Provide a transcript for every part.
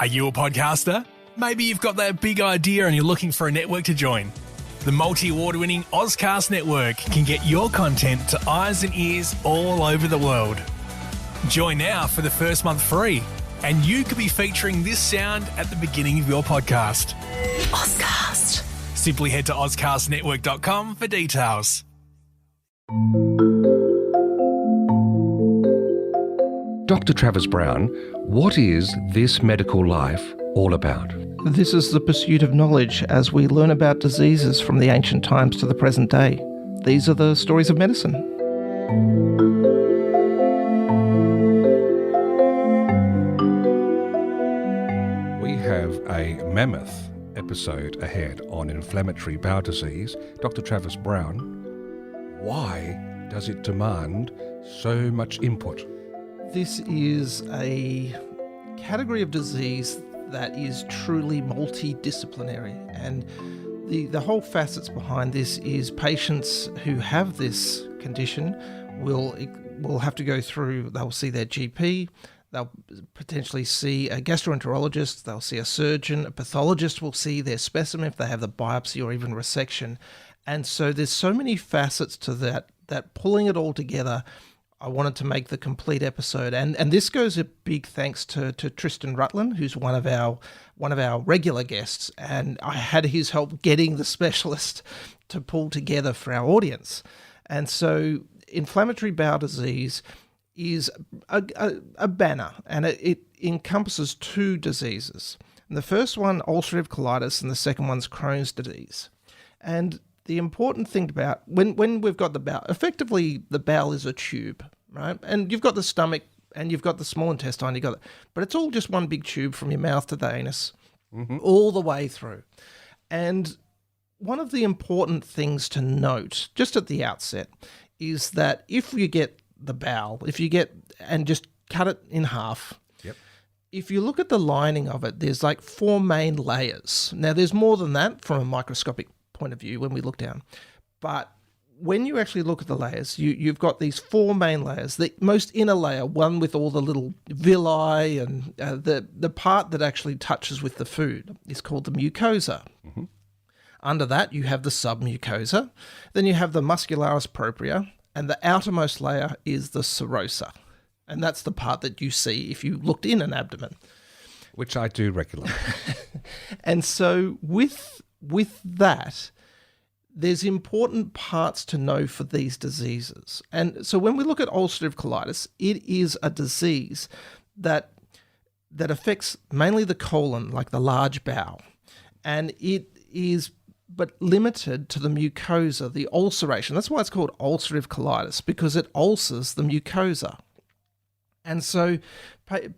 Are you a podcaster? Maybe you've got that big idea and you're looking for a network to join. The multi-award-winning Ozcast Network can get your content to eyes and ears all over the world. Join now for the first month free, and you could be featuring this sound at the beginning of your podcast. Ozcast. Simply head to ozcastnetwork.com for details. Dr. Travis Brown, what is This Medical Life all about? This is the pursuit of knowledge as we learn about diseases from the ancient times to the present day. These are the stories of medicine. We have a mammoth episode ahead on inflammatory bowel disease. Dr. Travis Brown, why does it demand so much input? This is a category of disease that is truly multidisciplinary, and the whole facets behind this is patients who have this condition will have to go through, they'll see their GP, they'll potentially see a gastroenterologist, they'll see a surgeon, a pathologist will see their specimen if they have the biopsy or even resection. And so there's so many facets to that pulling it all together, I wanted to make the complete episode, and this goes a big thanks to Tristan Rutland, who's one of our regular guests, and I had his help getting the specialist to pull together for our audience. And so inflammatory bowel disease is a banner, and it encompasses two diseases. And the first one, ulcerative colitis, and the second one's Crohn's disease. And the important thing about when we've got the bowel, effectively the bowel is a tube, right? And you've got the stomach and you've got the small intestine, but it's all just one big tube from your mouth to the anus, all the way through. And one of the important things to note, just at the outset, is that if you get the bowel, and just cut it in half, if you look at the lining of it, there's like 4 main layers. Now, there's more than that from a microscopic point of view when we look down, but when you actually look at the layers, you've got these 4 main layers. The most inner layer, one with all the little villi and the part that actually touches with the food, is called the mucosa. Under that you have the submucosa, then you have the muscularis propria, and the outermost layer is the serosa, and that's the part that you see if you looked in an abdomen, Which I do regularly. And so with that, there's important parts to know for these diseases. And so when we look at ulcerative colitis, it is a disease that affects mainly the colon, like the large bowel. And it is but limited to the mucosa, the ulceration. That's why it's called ulcerative colitis, because it ulcers the mucosa. And so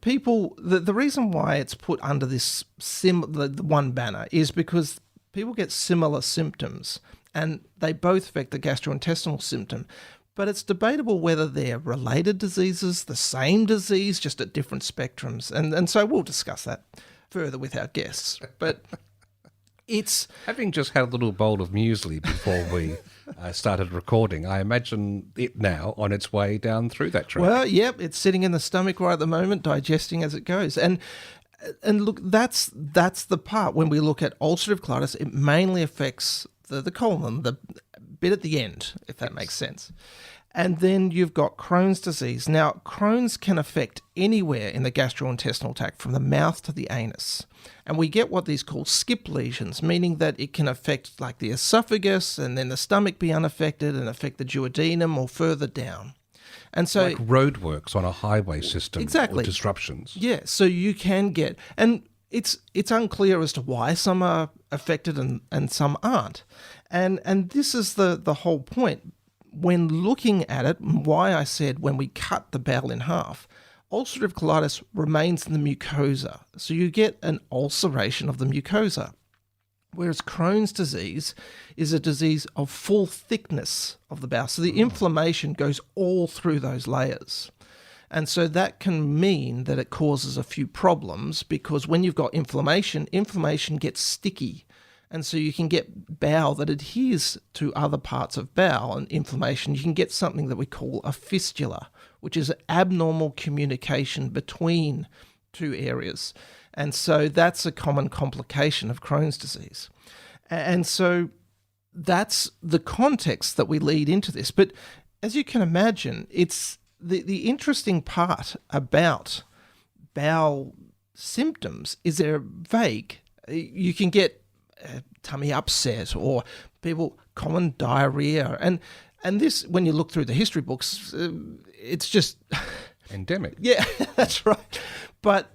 people, the reason why it's put under this the one banner is because people get similar symptoms, and they both affect the gastrointestinal symptom. But it's debatable whether they're related diseases, the same disease, just at different spectrums. And so we'll discuss that further with our guests. But it's... Having just had a little bowl of muesli before we started recording, I imagine it now on its way down through that tract. Well, yep, it's sitting in the stomach right at the moment, digesting as it goes. And look, that's the part when we look at ulcerative colitis, it mainly affects the colon, the bit at the end, if that makes sense. And then you've got Crohn's disease. Now, Crohn's can affect anywhere in the gastrointestinal tract, from the mouth to the anus. And we get what these call skip lesions, meaning that it can affect like the esophagus, and then the stomach be unaffected and affect the duodenum or further down. And so, like roadworks on a highway system, exactly, or disruptions. Yeah, so you can get, and it's unclear as to why some are affected and some aren't. And this is the whole point. When looking at it, why I said when we cut the bowel in half, ulcerative colitis remains in the mucosa. So you get an ulceration of the mucosa. Whereas Crohn's disease is a disease of full thickness of the bowel. So the inflammation goes all through those layers. And so that can mean that it causes a few problems, because when you've got inflammation gets sticky. And so you can get bowel that adheres to other parts of bowel and inflammation. You can get something that we call a fistula, which is abnormal communication between two areas. And so that's a common complication of Crohn's disease. And so that's the context that we lead into this. But as you can imagine, it's the interesting part about bowel symptoms is they're vague. You can get tummy upset or common diarrhea. And this, when you look through the history books, it's just... endemic. Yeah, that's right. But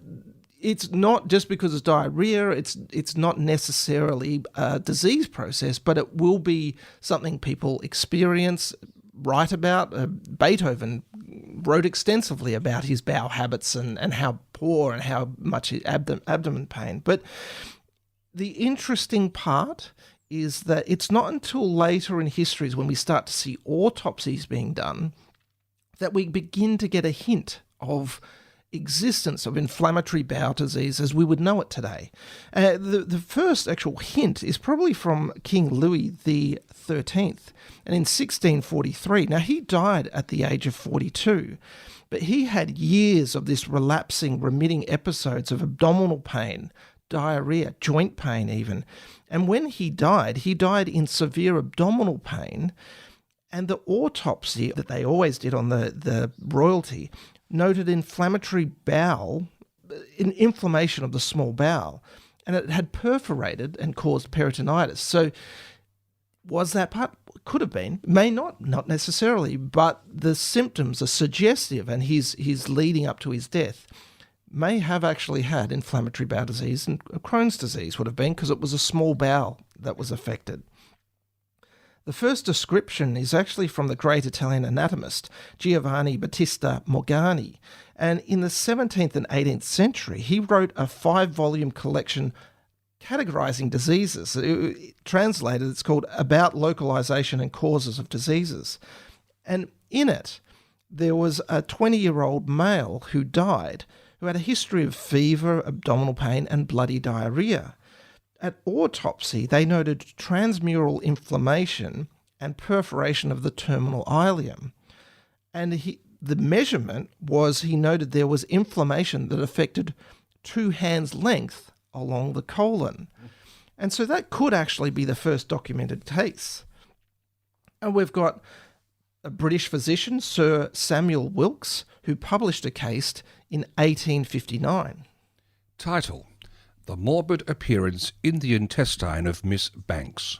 it's not just because it's diarrhea, it's not necessarily a disease process, but it will be something people experience, write about. Beethoven wrote extensively about his bowel habits and how poor and how much abdomen pain. But the interesting part is that it's not until later in histories when we start to see autopsies being done that we begin to get a hint of existence of inflammatory bowel disease as we would know it today. The first actual hint is probably from King Louis XIII, and in 1643. Now, he died at the age of 42, but he had years of this relapsing, remitting episodes of abdominal pain, diarrhea, joint pain even. And when he died in severe abdominal pain, and the autopsy that they always did on the royalty noted inflammatory bowel, inflammation of the small bowel, and it had perforated and caused peritonitis. So was that part? Could have been, may not necessarily, but the symptoms are suggestive, and his leading up to his death may have actually had inflammatory bowel disease, and Crohn's disease would have been because it was a small bowel that was affected. The first description is actually from the great Italian anatomist Giovanni Battista Morgagni, and in the 17th and 18th century he wrote a 5-volume collection categorizing diseases. Translated, it's called About Localization and Causes of Diseases. And in it, there was a 20-year-old male who died, who had a history of fever, abdominal pain, and bloody diarrhea. At autopsy, they noted transmural inflammation and perforation of the terminal ileum. And the measurement was, he noted there was inflammation that affected 2 hands' length along the colon. And so that could actually be the first documented case. And we've got a British physician, Sir Samuel Wilkes, who published a case in 1859. Title: The Morbid Appearance in the Intestine of Miss Banks.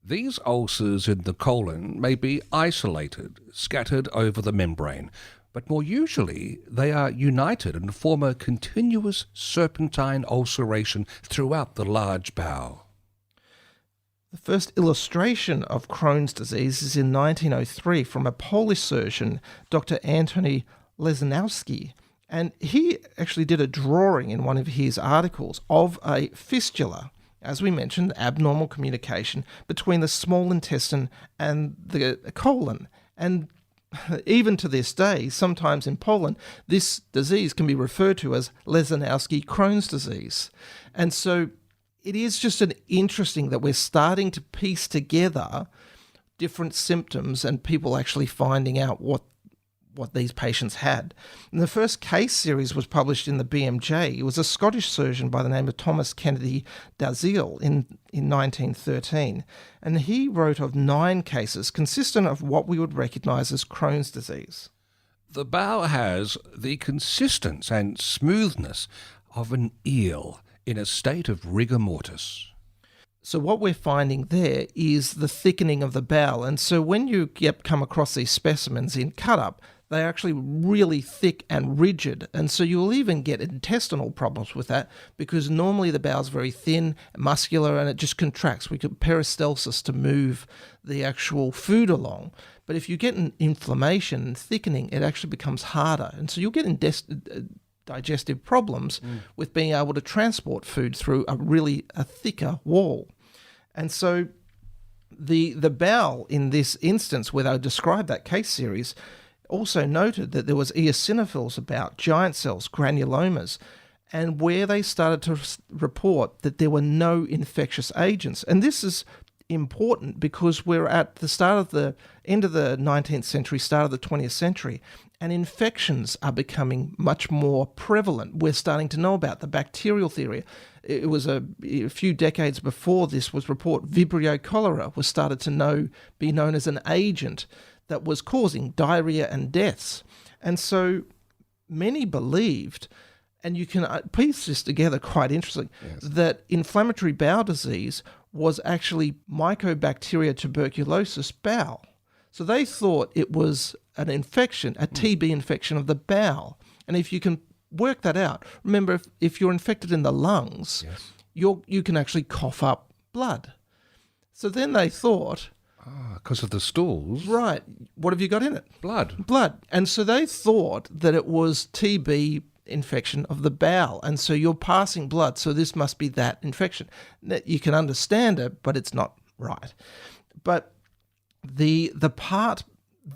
These ulcers in the colon may be isolated, scattered over the membrane, but more usually they are united and form a continuous serpentine ulceration throughout the large bowel. The first illustration of Crohn's disease is in 1903 from a Polish surgeon, Dr. Antony Lesanowski. And he actually did a drawing in one of his articles of a fistula, as we mentioned, abnormal communication between the small intestine and the colon. And even to this day, sometimes in Poland, this disease can be referred to as Lesanowski Crohn's disease. And so it is just interesting that we're starting to piece together different symptoms and people actually finding out what these patients had. And the first case series was published in the BMJ. It was a Scottish surgeon by the name of Thomas Kennedy Dalziel in 1913. And he wrote of 9 cases consistent of what we would recognise as Crohn's disease. The bowel has the consistence and smoothness of an eel in a state of rigor mortis. So what we're finding there is the thickening of the bowel. And so when you come across these specimens in cut-up, they're actually really thick and rigid. And so you'll even get intestinal problems with that because normally the bowel's very thin, muscular, and it just contracts. We get peristalsis to move the actual food along. But if you get an inflammation and thickening, it actually becomes harder. And so you'll get digestive problems with being able to transport food through a thicker wall. And so the bowel in this instance, where they described that case series, also noted that there was eosinophils about, giant cells, granulomas, and where they started to report that there were no infectious agents. And this is important because we're at the end of the 19th century, start of the 20th century, and infections are becoming much more prevalent. We're starting to know about the bacterial theory. It was a few decades before this was reported Vibrio cholera was started to be known as an agent that was causing diarrhea and deaths. And so many believed, and you can piece this together quite interesting, that inflammatory bowel disease was actually Mycobacteria tuberculosis bowel. So they thought it was an infection, a TB infection of the bowel. And if you can work that out, remember, if you're infected in the lungs, you can actually cough up blood. So then they thought... because of the stools. Right. What have you got in it? Blood. And so they thought that it was TB infection of the bowel. And so you're passing blood, so this must be that infection. Now, you can understand it, but it's not right. But the part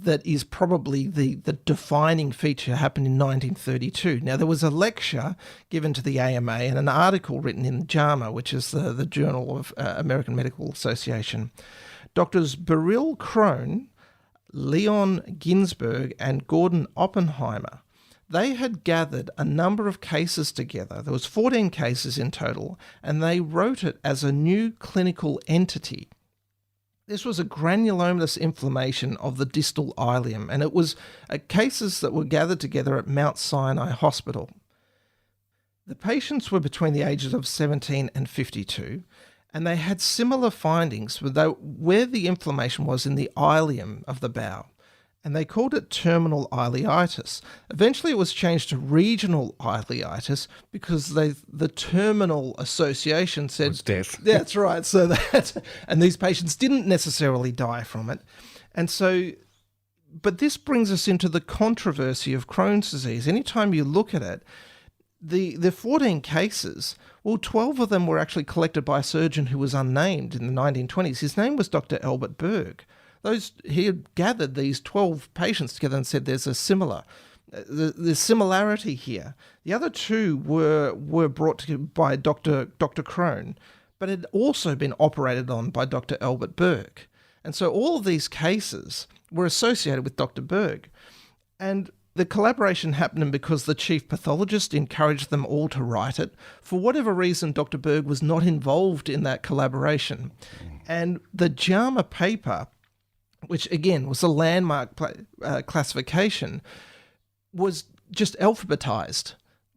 that is probably the defining feature happened in 1932. Now, there was a lecture given to the AMA and an article written in JAMA, which is the Journal of American Medical Association. Doctors Beryl Crohn, Leon Ginsberg, and Gordon Oppenheimer, they had gathered a number of cases together. There was 14 cases in total, and they wrote it as a new clinical entity. This was a granulomatous inflammation of the distal ileum, and it was cases that were gathered together at Mount Sinai Hospital. The patients were between the ages of 17 and 52, and they had similar findings where the inflammation was in the ileum of the bowel, and they called it terminal ileitis. Eventually it was changed to regional ileitis because the terminal association said... It's death. That's right. And these patients didn't necessarily die from it. And so, but this brings us into the controversy of Crohn's disease. Anytime you look at it, the 14 cases, well, 12 of them were actually collected by a surgeon who was unnamed in the 1920s. His name was Dr. Albert Berg. He had gathered these 12 patients together and said there's there's similarity here. The other two were brought to by Dr. Crohn, but had also been operated on by Dr. Albert Berg. And so all of these cases were associated with Dr. Berg. And the collaboration happened because the chief pathologist encouraged them all to write it. For whatever reason, Dr. Berg was not involved in that collaboration. And the JAMA paper, which again was a landmark classification, was just alphabetized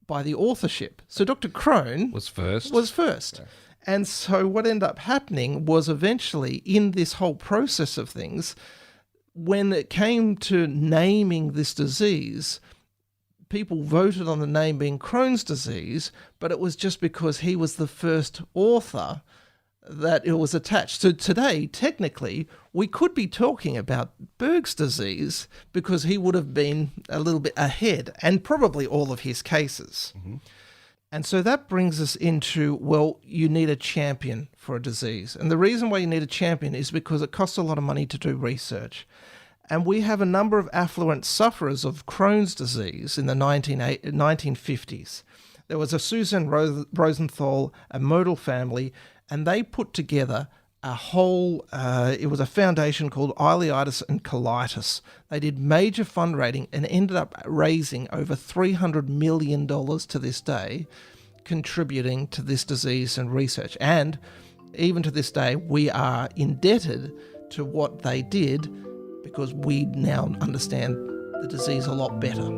by the authorship. So Dr. Crohn was first. Yeah. And so what ended up happening was eventually in this whole process of things, when it came to naming this disease, people voted on the name being Crohn's disease, but it was just because he was the first author that it was attached. So today, technically, we could be talking about Berg's disease because he would have been a little bit ahead, and probably all of his cases. Mm-hmm. And so that brings us into, well, you need a champion for a disease. And the reason why you need a champion is because it costs a lot of money to do research. And we have a number of affluent sufferers of Crohn's disease in the 1950s. There was a Susan Rosenthal, a Model family, and they put together a whole, it was a foundation called Ileitis and Colitis. They did major fundraising and ended up raising over $300 million to this day, contributing to this disease and research. And even to this day, we are indebted to what they did because we now understand the disease a lot better.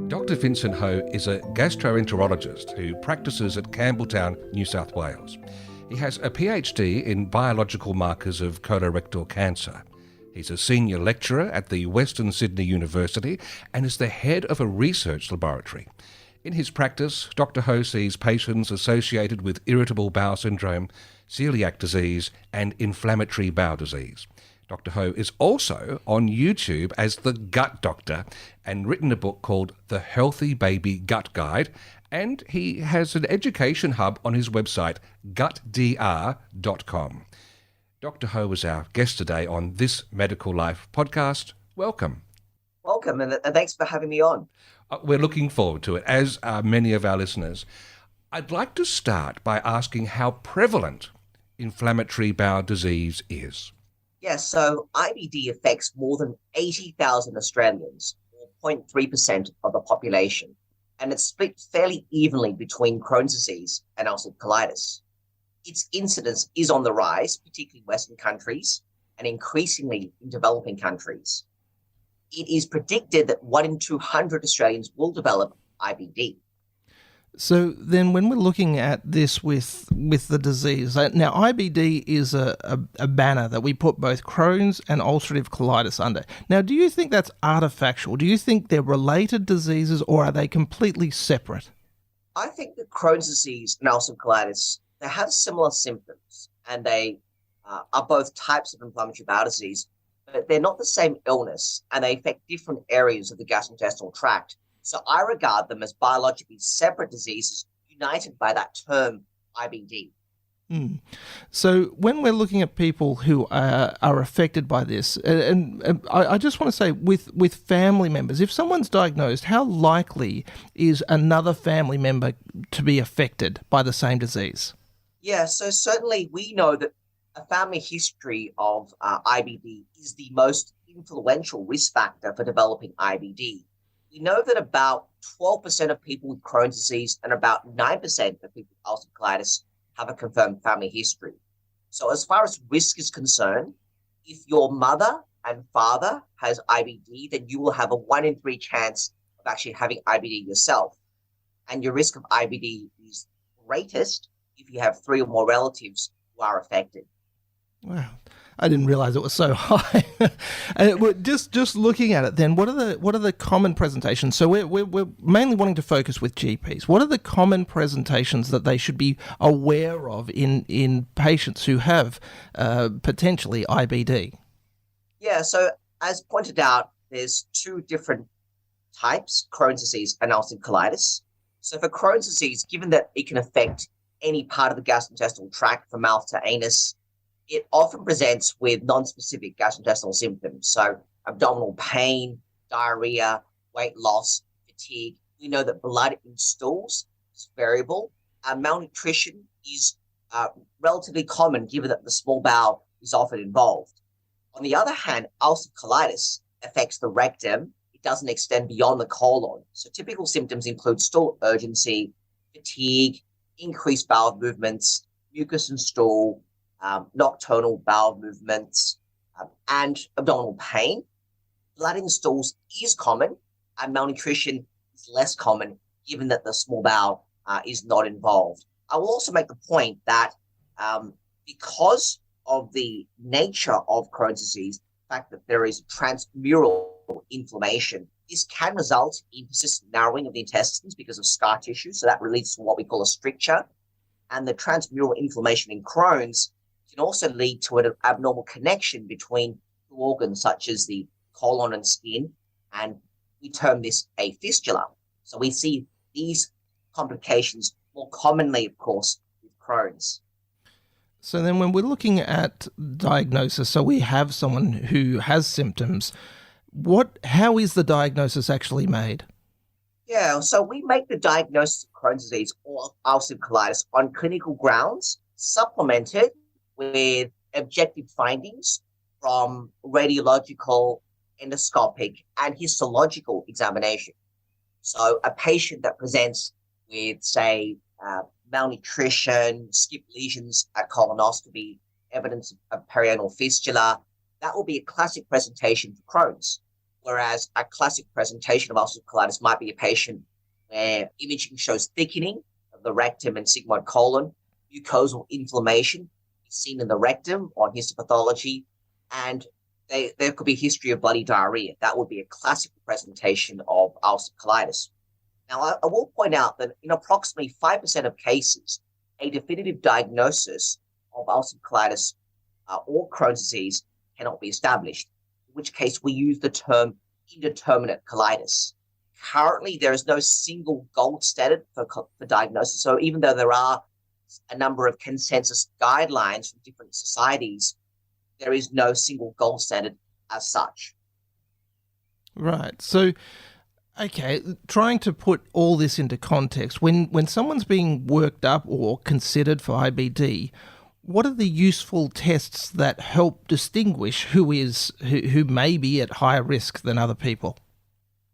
Dr. Vincent Ho is a gastroenterologist who practices at Campbelltown, New South Wales. He has a PhD in biological markers of colorectal cancer. He's a senior lecturer at the Western Sydney University and is the head of a research laboratory. In his practice, Dr. Ho sees patients associated with irritable bowel syndrome, celiac disease, and inflammatory bowel disease. Dr. Ho is also on YouTube as the Gut Doctor and written a book called The Healthy Baby Gut Guide, and he has an education hub on his website, gutdr.com. Dr. Ho is our guest today on This Medical Life podcast. Welcome. Welcome, and thanks for having me on. We're looking forward to it, as are many of our listeners. I'd like to start by asking how prevalent inflammatory bowel disease is. Yes, so IBD affects more than 80,000 Australians, or 0.3% of the population, and it's split fairly evenly between Crohn's disease and ulcerative colitis. Its incidence is on the rise, particularly in Western countries, and increasingly in developing countries. It is predicted that 1 in 200 Australians will develop IBD. So then when we're looking at this with the disease, now IBD is a banner that we put both Crohn's and ulcerative colitis under. Now, do you think that's artifactual? Do you think they're related diseases, or are they completely separate? I think that Crohn's disease and ulcerative colitis, they have similar symptoms, and they are both types of inflammatory bowel disease, but they're not the same illness, and they affect different areas of the gastrointestinal tract. So I regard them as biologically separate diseases united by that term IBD. So when we're looking at people who are affected by this, and I just want to say with family members, if someone's diagnosed, how likely is another family member to be affected by the same disease? Yeah, so certainly we know that a family history of IBD is the most influential risk factor for developing IBD. We know that about 12% of people with Crohn's disease and about 9% of people with ulcerative colitis have a confirmed family history. So as far as risk is concerned, if your mother and father has IBD, then you will have a 1 in 3 chance of actually having IBD yourself. And your risk of IBD is greatest if you have 3 or more relatives who are affected. Wow. I didn't realize it was so high. And just looking at it, then what are the common presentations? So we're mainly wanting to focus with GPs. What are the common presentations that they should be aware of in patients who have potentially IBD? Yeah, so as pointed out, there's 2 different types, Crohn's disease and ulcerative colitis. So for Crohn's disease, given that it can affect any part of the gastrointestinal tract from mouth to anus, it often presents with non-specific gastrointestinal symptoms. So abdominal pain, diarrhea, weight loss, fatigue. We know that blood in stools is variable. Malnutrition is relatively common given that the small bowel is often involved. On the other hand, ulcerative colitis affects the rectum. It doesn't extend beyond the colon. So typical symptoms include stool urgency, fatigue, increased bowel movements, mucus and stool, nocturnal bowel movements, and abdominal pain. Blood in stools is common, and malnutrition is less common given that the small bowel is not involved. I will also make the point that because of the nature of Crohn's disease, the fact that there is transmural inflammation, this can result in persistent narrowing of the intestines because of scar tissue. So that leads to what we call a stricture. And the transmural inflammation in Crohn's can also lead to an abnormal connection between 2 organs such as the colon and skin, and we term this a fistula. So we see these complications more commonly, of course, with Crohn's. So then when we're looking at diagnosis, so we have someone who has symptoms, how is the diagnosis actually made? Yeah, so we make the diagnosis of Crohn's disease or ulcerative colitis on clinical grounds, supplemented with objective findings from radiological, endoscopic, and histological examination. So a patient that presents with, say, malnutrition, skip lesions at colonoscopy, evidence of perianal fistula, that will be a classic presentation for Crohn's. Whereas a classic presentation of ulcerative colitis might be a patient where imaging shows thickening of the rectum and sigmoid colon, mucosal inflammation seen in the rectum on histopathology, and there could be a history of bloody diarrhea. That would be a classic presentation of ulcerative colitis. Now, I will point out that in approximately 5% of cases, a definitive diagnosis of ulcerative colitis or Crohn's disease cannot be established, in which case we use the term indeterminate colitis. Currently, there is no single gold standard for diagnosis. So even though there are a number of consensus guidelines from different societies, there is no single gold standard as such. Right. So, okay, trying to put all this into context, when someone's being worked up or considered for IBD, what are the useful tests that help distinguish who may be at higher risk than other people?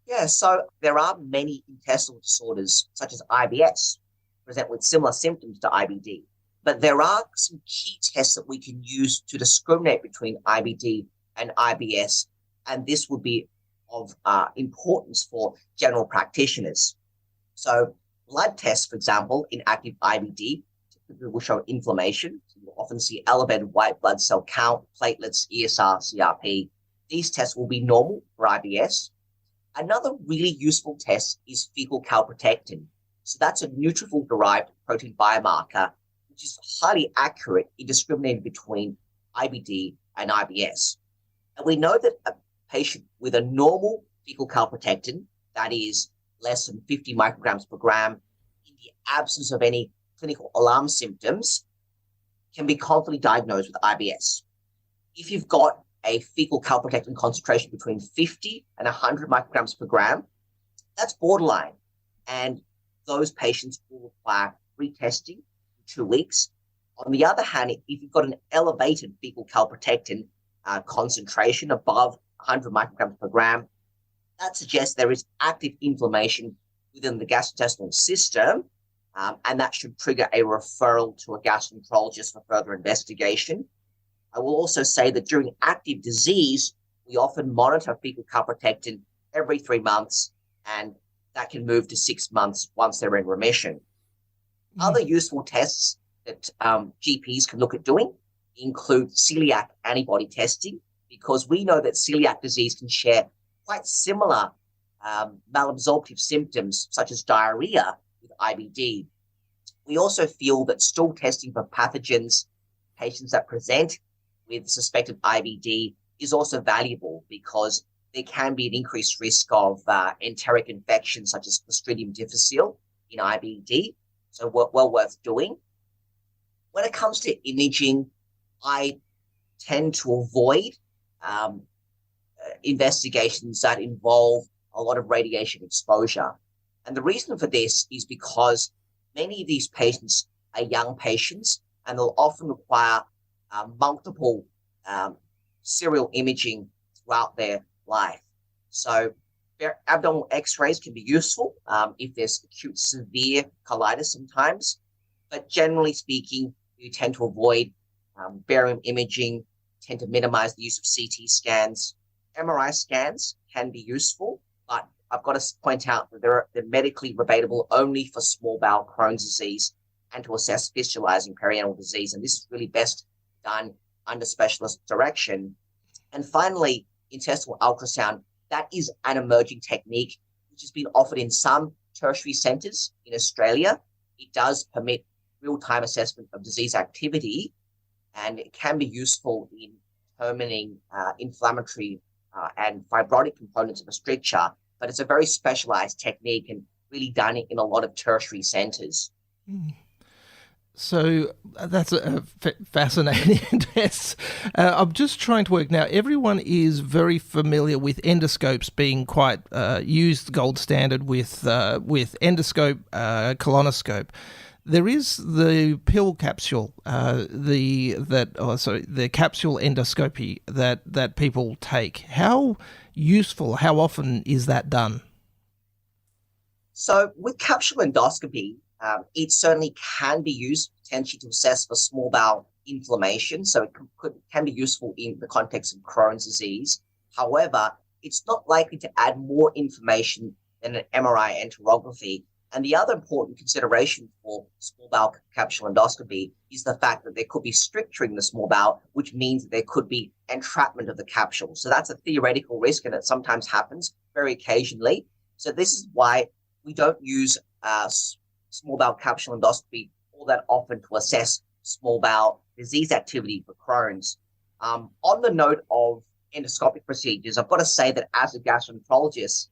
Yeah, so there are many intestinal disorders, such as IBS, present with similar symptoms to IBD. But there are some key tests that we can use to discriminate between IBD and IBS, and this would be of importance for general practitioners. So blood tests, for example, in active IBD, typically will show inflammation. So you'll often see elevated white blood cell count, platelets, ESR, CRP. These tests will be normal for IBS. Another really useful test is fecal calprotectin. So that's a neutrophil-derived protein biomarker, which is highly accurate in discriminating between IBD and IBS. And we know that a patient with a normal fecal calprotectin, that is less than 50 micrograms per gram, in the absence of any clinical alarm symptoms, can be confidently diagnosed with IBS. If you've got a fecal calprotectin concentration between 50 and 100 micrograms per gram, that's borderline. And those patients will require retesting in 2 weeks. On the other hand, if you've got an elevated fecal calprotectin concentration above 100 micrograms per gram, that suggests there is active inflammation within the gastrointestinal system, and that should trigger a referral to a gastroenterologist for further investigation. I will also say that during active disease, we often monitor fecal calprotectin every 3 months, and that can move to 6 months once they're in remission. Other useful tests that GPs can look at doing include celiac antibody testing, because we know that celiac disease can share quite similar malabsorptive symptoms such as diarrhea with IBD. We also feel that stool testing for pathogens, patients that present with suspected IBD, is also valuable because there can be an increased risk of enteric infections such as Clostridium difficile in IBD, so well worth doing. When it comes to imaging, I tend to avoid investigations that involve a lot of radiation exposure. And the reason for this is because many of these patients are young patients, and they'll often require multiple serial imaging throughout their life. So abdominal x-rays can be useful if there's acute severe colitis sometimes, but generally speaking, you tend to avoid barium imaging, tend to minimize the use of CT scans. MRI scans can be useful, but I've got to point out that they're medically rebatable only for small bowel Crohn's disease and to assess fistulizing perianal disease. And this is really best done under specialist direction. And finally, intestinal ultrasound, that is an emerging technique which has been offered in some tertiary centers in Australia. It does permit real-time assessment of disease activity, and it can be useful in determining inflammatory and fibrotic components of a stricture, but it's a very specialized technique and really done in a lot of tertiary centers. So that's a fascinating test. I'm just trying to work now. Everyone is very familiar with endoscopes being quite used gold standard with endoscope, colonoscope. There is the pill capsule, the capsule endoscopy that people take. How useful? How often is that done? So with capsule endoscopy, it certainly can be used potentially to assess for small bowel inflammation. So it can be useful in the context of Crohn's disease. However, it's not likely to add more information than an MRI enterography. And the other important consideration for small bowel capsule endoscopy is the fact that there could be stricturing the small bowel, which means that there could be entrapment of the capsule. So that's a theoretical risk, and it sometimes happens very occasionally. So this is why we don't use small bowel capsule endoscopy all that often to assess small bowel disease activity for Crohn's. On the note of endoscopic procedures, I've got to say that as a gastroenterologist,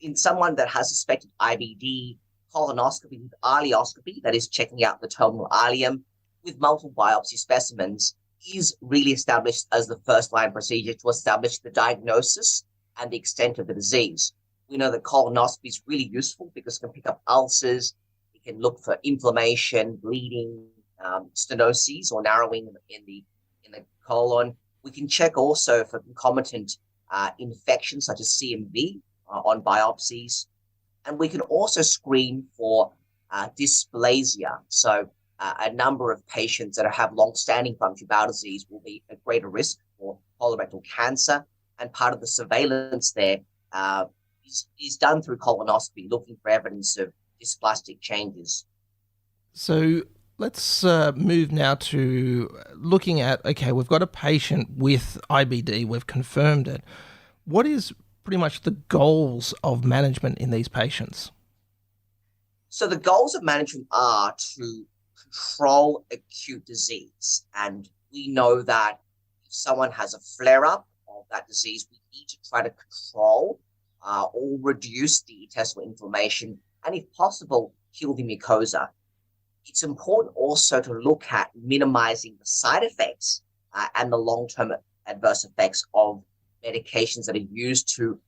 in someone that has suspected IBD, colonoscopy with ileoscopy, that is checking out the terminal ileum, with multiple biopsy specimens, is really established as the first-line procedure to establish the diagnosis and the extent of the disease. We know that colonoscopy is really useful because it can pick up ulcers, it can look for inflammation, bleeding, stenoses or narrowing in the colon. We can check also for concomitant infections such as CMV on biopsies. And we can also screen for dysplasia. So a number of patients that have long-standing inflammatory bowel disease will be at greater risk for colorectal cancer. And part of the surveillance there is done through colonoscopy, looking for evidence of dysplastic changes. So let's move now to looking at, okay, we've got a patient with IBD, we've confirmed it. What is pretty much the goals of management in these patients? So the goals of management are to control acute disease. And we know that if someone has a flare-up of that disease, we need to try to control or reduce the intestinal inflammation and, if possible, heal the mucosa. It's important also to look at minimizing the side effects and the long-term adverse effects of medications that are used to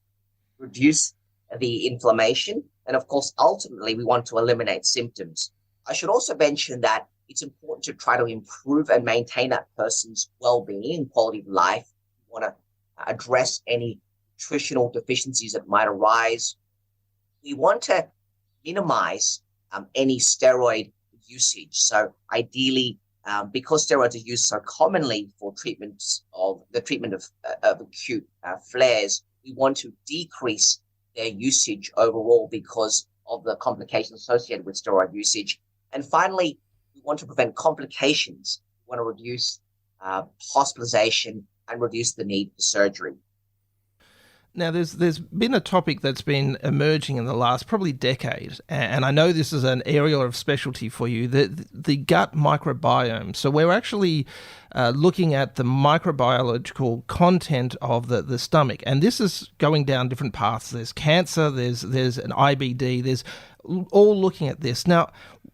reduce the inflammation. And of course, ultimately, we want to eliminate symptoms. I should also mention that it's important to try to improve and maintain that person's well-being and quality of life. We want to address any nutritional deficiencies that might arise. We want to minimize any steroid usage. So ideally, because steroids are used so commonly for the treatment of acute flares, we want to decrease their usage overall because of the complications associated with steroid usage. And finally, we want to prevent complications. We want to reduce hospitalization and reduce the need for surgery. Now, there's been a topic that's been emerging in the last probably decade, and I know this is an area of specialty for you, the gut microbiome. So we're actually looking at the microbiological content of the stomach, and this is going down different paths. There's cancer, there's an IBD, there's all looking at this. Now,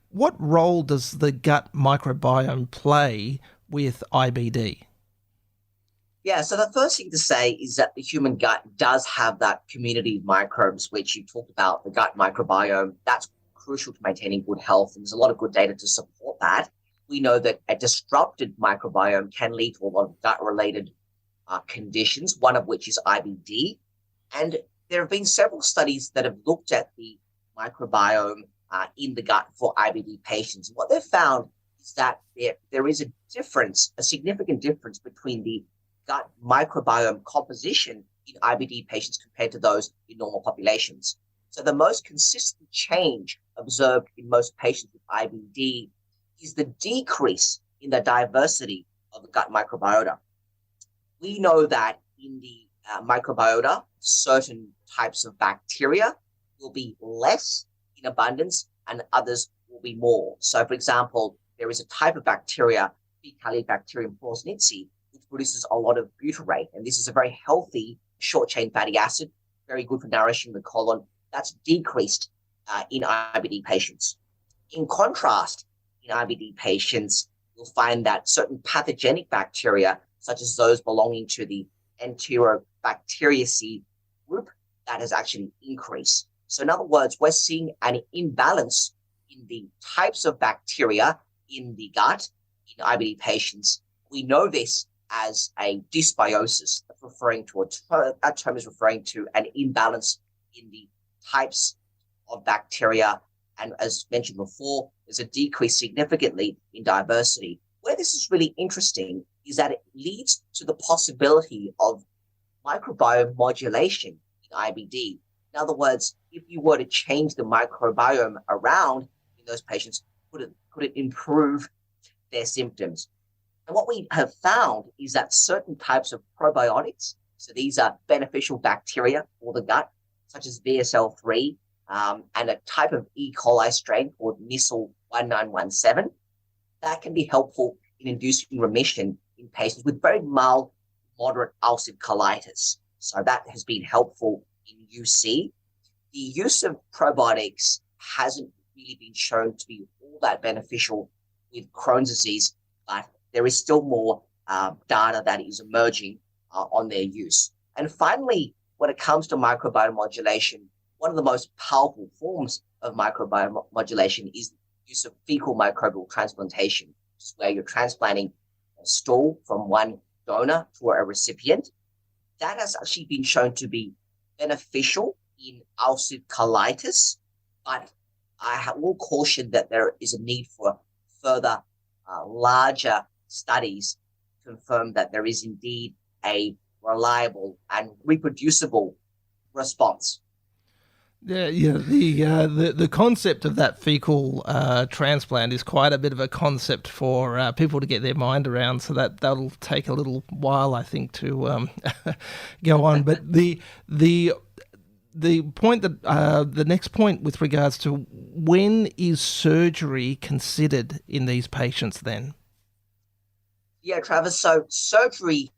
what role does the gut microbiome play with IBD? Yeah, so the first thing to say is that the human gut does have that community of microbes, which you talked about, the gut microbiome. That's crucial to maintaining good health, and there's a lot of good data to support that. We know that a disrupted microbiome can lead to a lot of gut-related conditions, one of which is IBD. And there have been several studies that have looked at the microbiome in the gut for IBD patients. What they've found is that there is a significant difference between the gut microbiome composition in IBD patients compared to those in normal populations. So the most consistent change observed in most patients with IBD is the decrease in the diversity of the gut microbiota. We know that in the microbiota, certain types of bacteria will be less in abundance and others will be more. So, for example, there is a type of bacteria, Faecalibacterium ploznitzi, which produces a lot of butyrate. And this is a very healthy short-chain fatty acid, very good for nourishing the colon. That's decreased in IBD patients. In contrast, in IBD patients, you'll find that certain pathogenic bacteria, such as those belonging to the Enterobacteriaceae group, that has actually increased. So in other words, we're seeing an imbalance in the types of bacteria in the gut in IBD patients. We know this as a dysbiosis, that term is referring to an imbalance in the types of bacteria. And as mentioned before, there's a decrease significantly in diversity. Where this is really interesting is that it leads to the possibility of microbiome modulation in IBD. In other words, if you were to change the microbiome around in those patients, could it improve their symptoms? And what we have found is that certain types of probiotics, so these are beneficial bacteria for the gut, such as VSL3, and a type of E. coli strain called Nissl 1917, that can be helpful in inducing remission in patients with very mild, moderate ulcerative colitis. So that has been helpful in UC. The use of probiotics hasn't really been shown to be all that beneficial with Crohn's disease, but there is still more data that is emerging on their use. And finally, when it comes to microbiome modulation, one of the most powerful forms of microbiome modulation is the use of fecal microbial transplantation, which is where you're transplanting a stool from one donor to a recipient. That has actually been shown to be beneficial in ulcerative colitis, but I will caution that there is a need for further larger studies to confirm that there is indeed a reliable and reproducible response. Yeah. The concept of that fecal transplant is quite a bit of a concept for people to get their mind around. So that'll take a little while, I think, to go on. But the point that the next point with regards to when is surgery considered in these patients then? Yeah, Travis. So surgery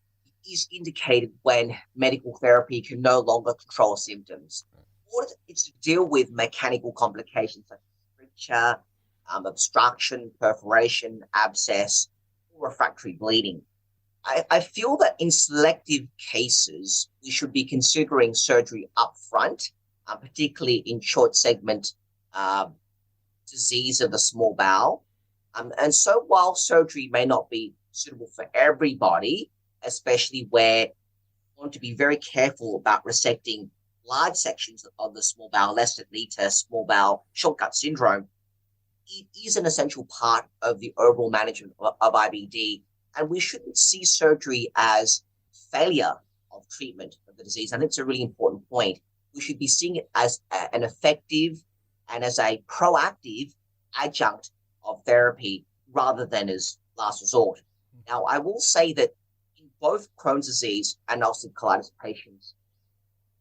is indicated when medical therapy can no longer control symptoms. Or it's to deal with mechanical complications like fracture, obstruction, perforation, abscess, or refractory bleeding. I feel that in selective cases, we should be considering surgery up front, particularly in short segment disease of the small bowel. And so while surgery may not be suitable for everybody, especially where you want to be very careful about resecting large sections of the small bowel, lest it lead to small bowel shortcut syndrome, it is an essential part of the overall management of IBD. And we shouldn't see surgery as failure of treatment of the disease. I think it's a really important point. We should be seeing it as an effective and as a proactive adjunct of therapy rather than as last resort. Now, I will say that in both Crohn's disease and ulcerative colitis patients,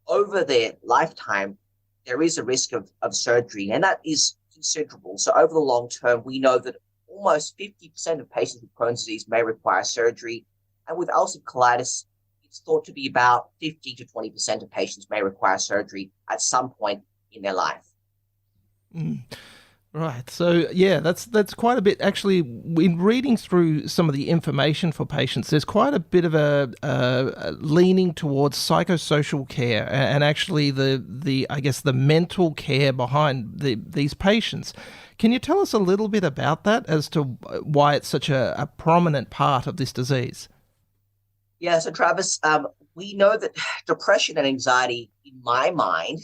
over their lifetime, there is a risk of surgery, and that is considerable. So over the long term, we know that almost 50% of patients with Crohn's disease may require surgery. And with ulcerative colitis, it's thought to be about 50 to 20% of patients may require surgery at some point in their life. Right. So, yeah, that's quite a bit. Actually, in reading through some of the information for patients, there's quite a bit of a leaning towards psychosocial care and actually the I guess, the mental care behind these patients. Can you tell us a little bit about that as to why it's such a prominent part of this disease? Yeah, so Travis, we know that depression and anxiety, in my mind,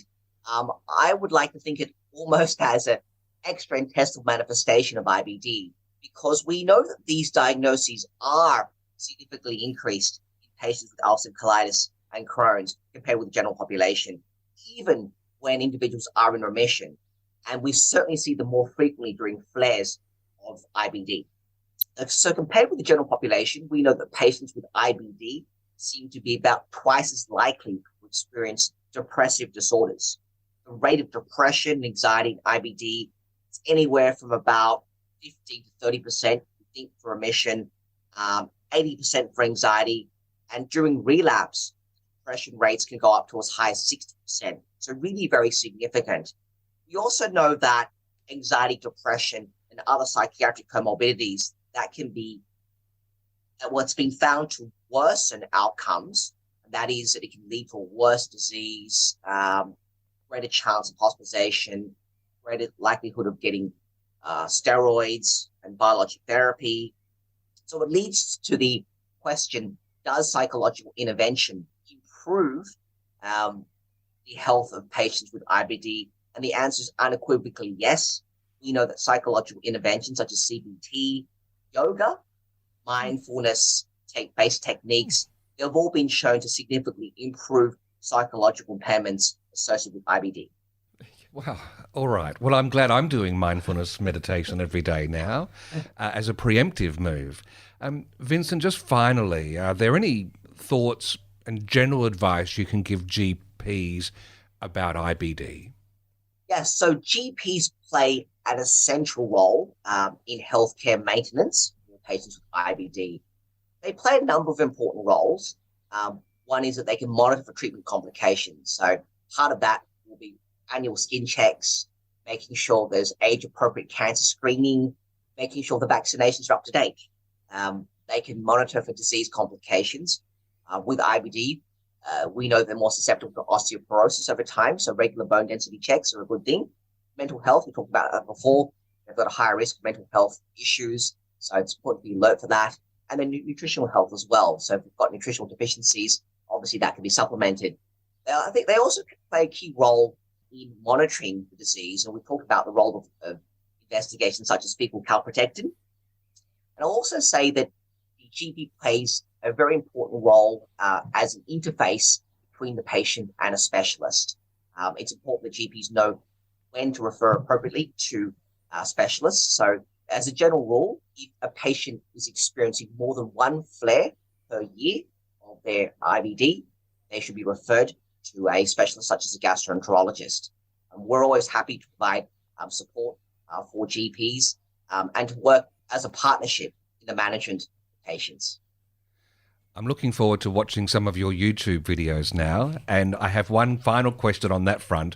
I would like to think it almost as an extraintestinal manifestation of IBD, because we know that these diagnoses are significantly increased in patients with ulcerative colitis and Crohn's compared with the general population, even when individuals are in remission. And we certainly see them more frequently during flares of IBD. So compared with the general population, we know that patients with IBD seem to be about twice as likely to experience depressive disorders. The rate of depression, anxiety, and IBD is anywhere from about 15 to 30%, we think, for remission, 80% for anxiety, and during relapse, depression rates can go up to as high as 60%. So really very significant. We also know that anxiety, depression, and other psychiatric comorbidities that can be what's been found to worsen outcomes. And that is that it can lead to a worse disease, greater chance of hospitalization, greater likelihood of getting steroids and biologic therapy. So it leads to the question, does psychological intervention improve the health of patients with IBD? And the answer is unequivocally yes. We know that psychological interventions such as CBT, yoga, mindfulness-based techniques, they've all been shown to significantly improve psychological impairments associated with IBD. Wow. All right. Well, I'm glad I'm doing mindfulness meditation every day now as a preemptive move. Vincent, just finally, are there any thoughts and general advice you can give GPs about IBD? Yes, so GPs play an essential role in healthcare maintenance for patients with IBD. They play a number of important roles. One is that they can monitor for treatment complications. So part of that will be annual skin checks, making sure there's age-appropriate cancer screening, making sure the vaccinations are up to date. they can monitor for disease complications. With IBD, we know they're more susceptible to osteoporosis over time, so regular bone density checks are a good thing. Mental health, we talked about that before. They've got a higher risk of mental health issues, so it's important to be alert for that. And then nutritional health as well. So if we've got nutritional deficiencies, obviously that can be supplemented. I think they also play a key role in monitoring the disease, and we talked about the role of investigations such as fecal calprotectin. And I'll also say that the GP plays a very important role as an interface between the patient and a specialist. It's important that GPs know when to refer appropriately to specialists. So as a general rule, if a patient is experiencing more than one flare per year of their IBD, they should be referred to a specialist such as a gastroenterologist. We're always happy to provide support for GPs and to work as a partnership in the management of patients. I'm looking forward to watching some of your YouTube videos now, and I have one final question on that front.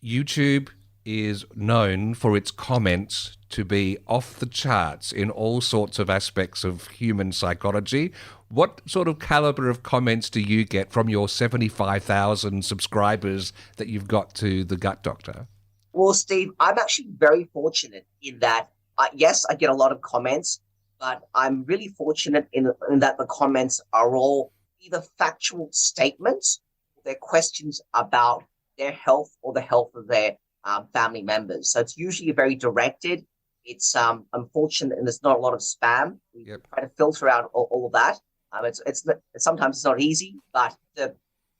YouTube is known for its comments to be off the charts in all sorts of aspects of human psychology. What sort of caliber of comments do you get from your 75,000 subscribers that you've got to The Gut Doctor? Well, Steve, I'm actually very fortunate in that, yes, I get a lot of comments, but I'm really fortunate in that the comments are all either factual statements, or they're questions about their health or the health of their family members. So it's usually very directed. It's unfortunate, and there's not a lot of spam. We try to filter out all of that. Sometimes it's not easy, but the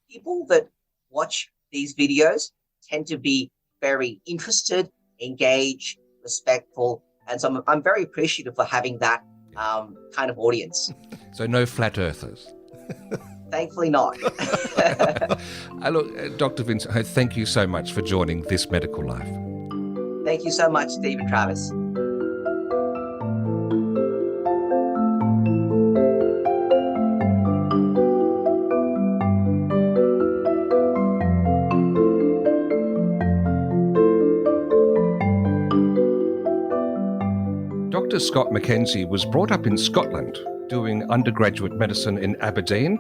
people that watch these videos tend to be very interested, engaged, respectful, and so I'm very appreciative for having that kind of audience. So no flat earthers. Thankfully not. Look, Dr. Vincent Ho, thank you so much for joining This Medical Life. Thank you so much, Steve and Travis. Dr. Scott Mackenzie was brought up in Scotland, doing undergraduate medicine in Aberdeen,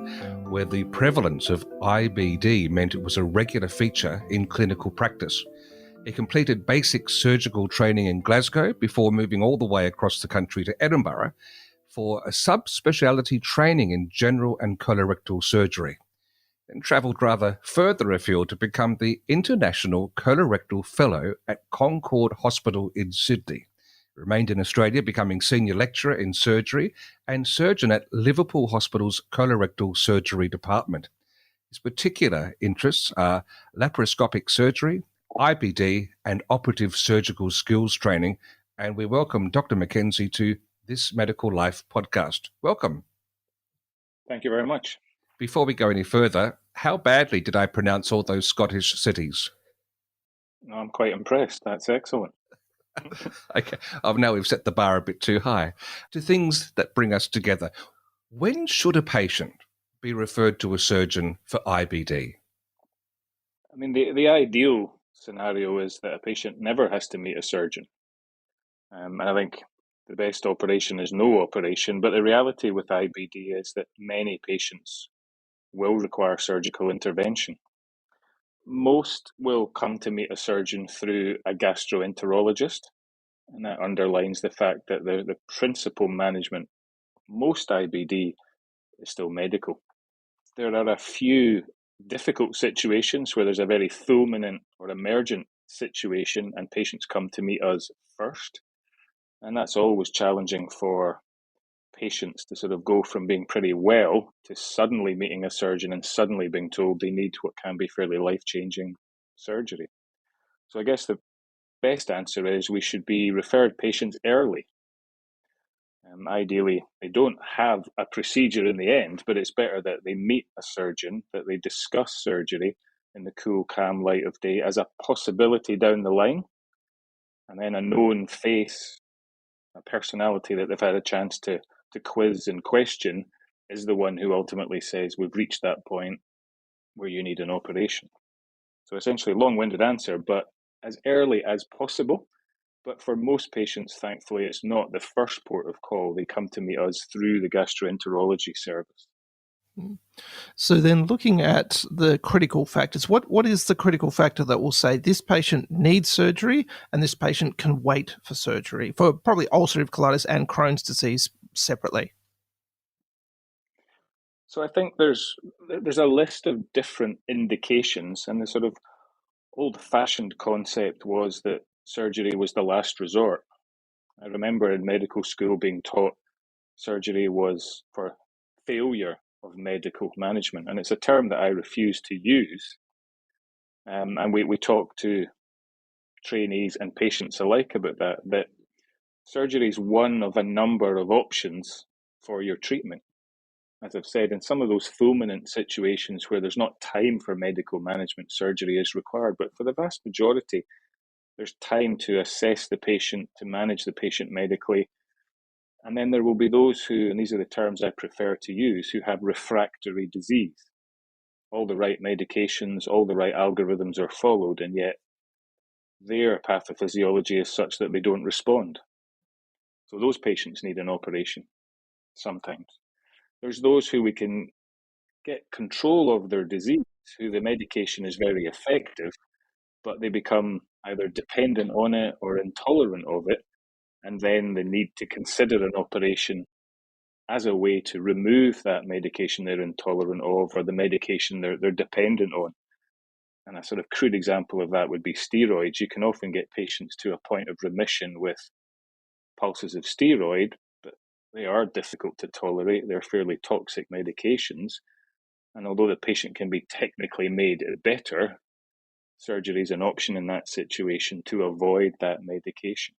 where the prevalence of IBD meant it was a regular feature in clinical practice. He completed basic surgical training in Glasgow before moving all the way across the country to Edinburgh for a subspecialty training in general and colorectal surgery. Then travelled rather further afield to become the International Colorectal Fellow at Concord Hospital in Sydney. Remained in Australia, becoming senior lecturer in surgery and surgeon at Liverpool Hospital's colorectal surgery department. His particular interests are laparoscopic surgery, IBD, and operative surgical skills training. And we welcome Dr. Mackenzie to This Medical Life podcast. Welcome. Thank you very much. Before we go any further, how badly did I pronounce all those Scottish cities? I'm quite impressed. That's excellent. Okay. Now we've set the bar a bit too high. To things that bring us together, when should a patient be referred to a surgeon for IBD? I mean, the ideal scenario is that a patient never has to meet a surgeon. And I think the best operation is no operation, but the reality with IBD is that many patients will require surgical intervention. Most will come to meet a surgeon through a gastroenterologist, and that underlines the fact that the principal management of most IBD is still medical. There are a few difficult situations where there's a very fulminant or emergent situation and patients come to meet us first, and that's always challenging for patients to sort of go from being pretty well to suddenly meeting a surgeon and suddenly being told they need what can be fairly life-changing surgery. So I guess the best answer is we should be referred patients early. Ideally, they don't have a procedure in the end, but it's better that they meet a surgeon, that they discuss surgery in the cool, calm light of day as a possibility down the line, and then a known face, a personality that they've had a chance to quiz and question is the one who ultimately says, we've reached that point where you need an operation. So essentially, long-winded answer, but as early as possible But for most patients, thankfully, it's not the first port of call. They come to meet us through the gastroenterology service. So then looking at the critical factors, what is the critical factor that will say this patient needs surgery and this patient can wait for surgery, for probably ulcerative colitis and Crohn's disease separately? So I think there's a list of different indications, and the sort of old-fashioned concept was that surgery was the last resort. I remember in medical school being taught surgery was for failure of medical management, and it's a term that I refuse to use. And we talk to trainees and patients alike about that surgery is one of a number of options for your treatment. As I've said, in some of those fulminant situations where there's not time for medical management, surgery is required. But for the vast majority, there's time to assess the patient, to manage the patient medically. And then there will be those who, and these are the terms I prefer to use, who have refractory disease. All the right medications, all the right algorithms are followed, and yet their pathophysiology is such that they don't respond. So those patients need an operation sometimes. There's those who we can get control of their disease, who the medication is very effective, but they become either dependent on it or intolerant of it, and then they need to consider an operation as a way to remove that medication they're intolerant of or the medication they're dependent on. And a sort of crude example of that would be steroids. You can often get patients to a point of remission with pulses of steroid, but they are difficult to tolerate. They're fairly toxic medications. And although the patient can be technically made better, surgery is an option in that situation to avoid that medication.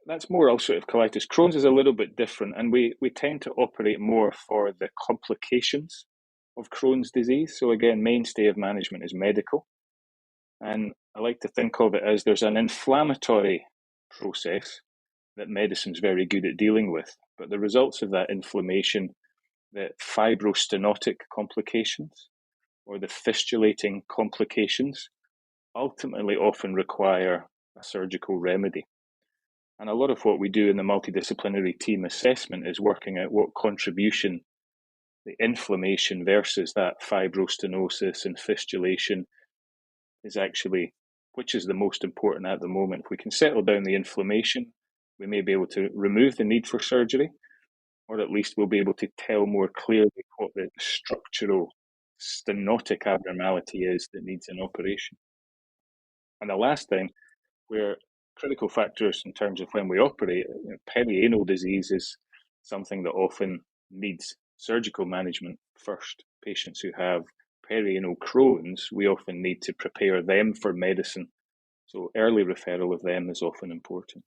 That's more ulcerative colitis. Crohn's is a little bit different, and we tend to operate more for the complications of Crohn's disease. So again, mainstay of management is medical. And I like to think of it as there's an inflammatory process that medicine's very good at dealing with. But the results of that inflammation, the fibrostenotic complications or the fistulating complications, ultimately often require a surgical remedy. And a lot of what we do in the multidisciplinary team assessment is working out what contribution the inflammation versus that fibrostenosis and fistulation is actually, which is the most important at the moment. If we can settle down the inflammation, we may be able to remove the need for surgery, or at least we'll be able to tell more clearly what the structural stenotic abnormality is that needs an operation. And the last thing, where critical factors in terms of when we operate, perianal disease is something that often needs surgical management first. Patients who have perianal Crohn's, we often need to prepare them for medicine. So early referral of them is often important.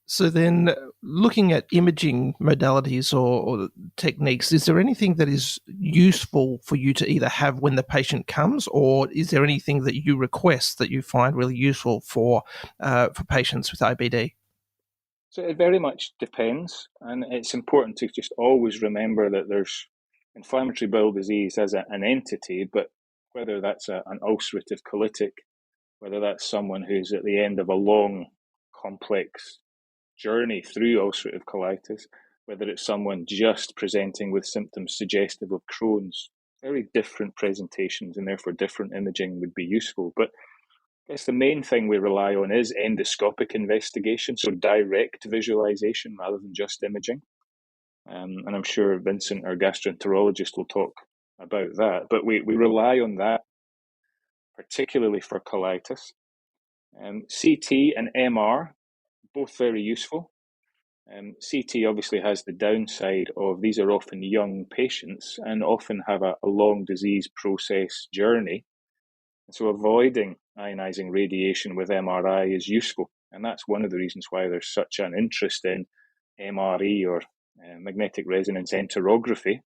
So then looking at imaging modalities or techniques, is there anything that is useful for you to either have when the patient comes, or is there anything that you request that you find really useful for patients with IBD? So it very much depends, and it's important to just always remember that there's inflammatory bowel disease as an entity, but whether that's an ulcerative colitic, whether that's someone who's at the end of a long, complex journey through ulcerative colitis, whether it's someone just presenting with symptoms suggestive of Crohn's, very different presentations and therefore different imaging would be useful. But I guess the main thing we rely on is endoscopic investigation, so direct visualization rather than just imaging. And I'm sure Vincent, our gastroenterologist, will talk about that. But we rely on that, particularly for colitis. CT and MR, both very useful. CT obviously has the downside of these are often young patients and often have a long disease process journey. So avoiding ionizing radiation with MRI is useful. And that's one of the reasons why there's such an interest in MRE or magnetic resonance enterography.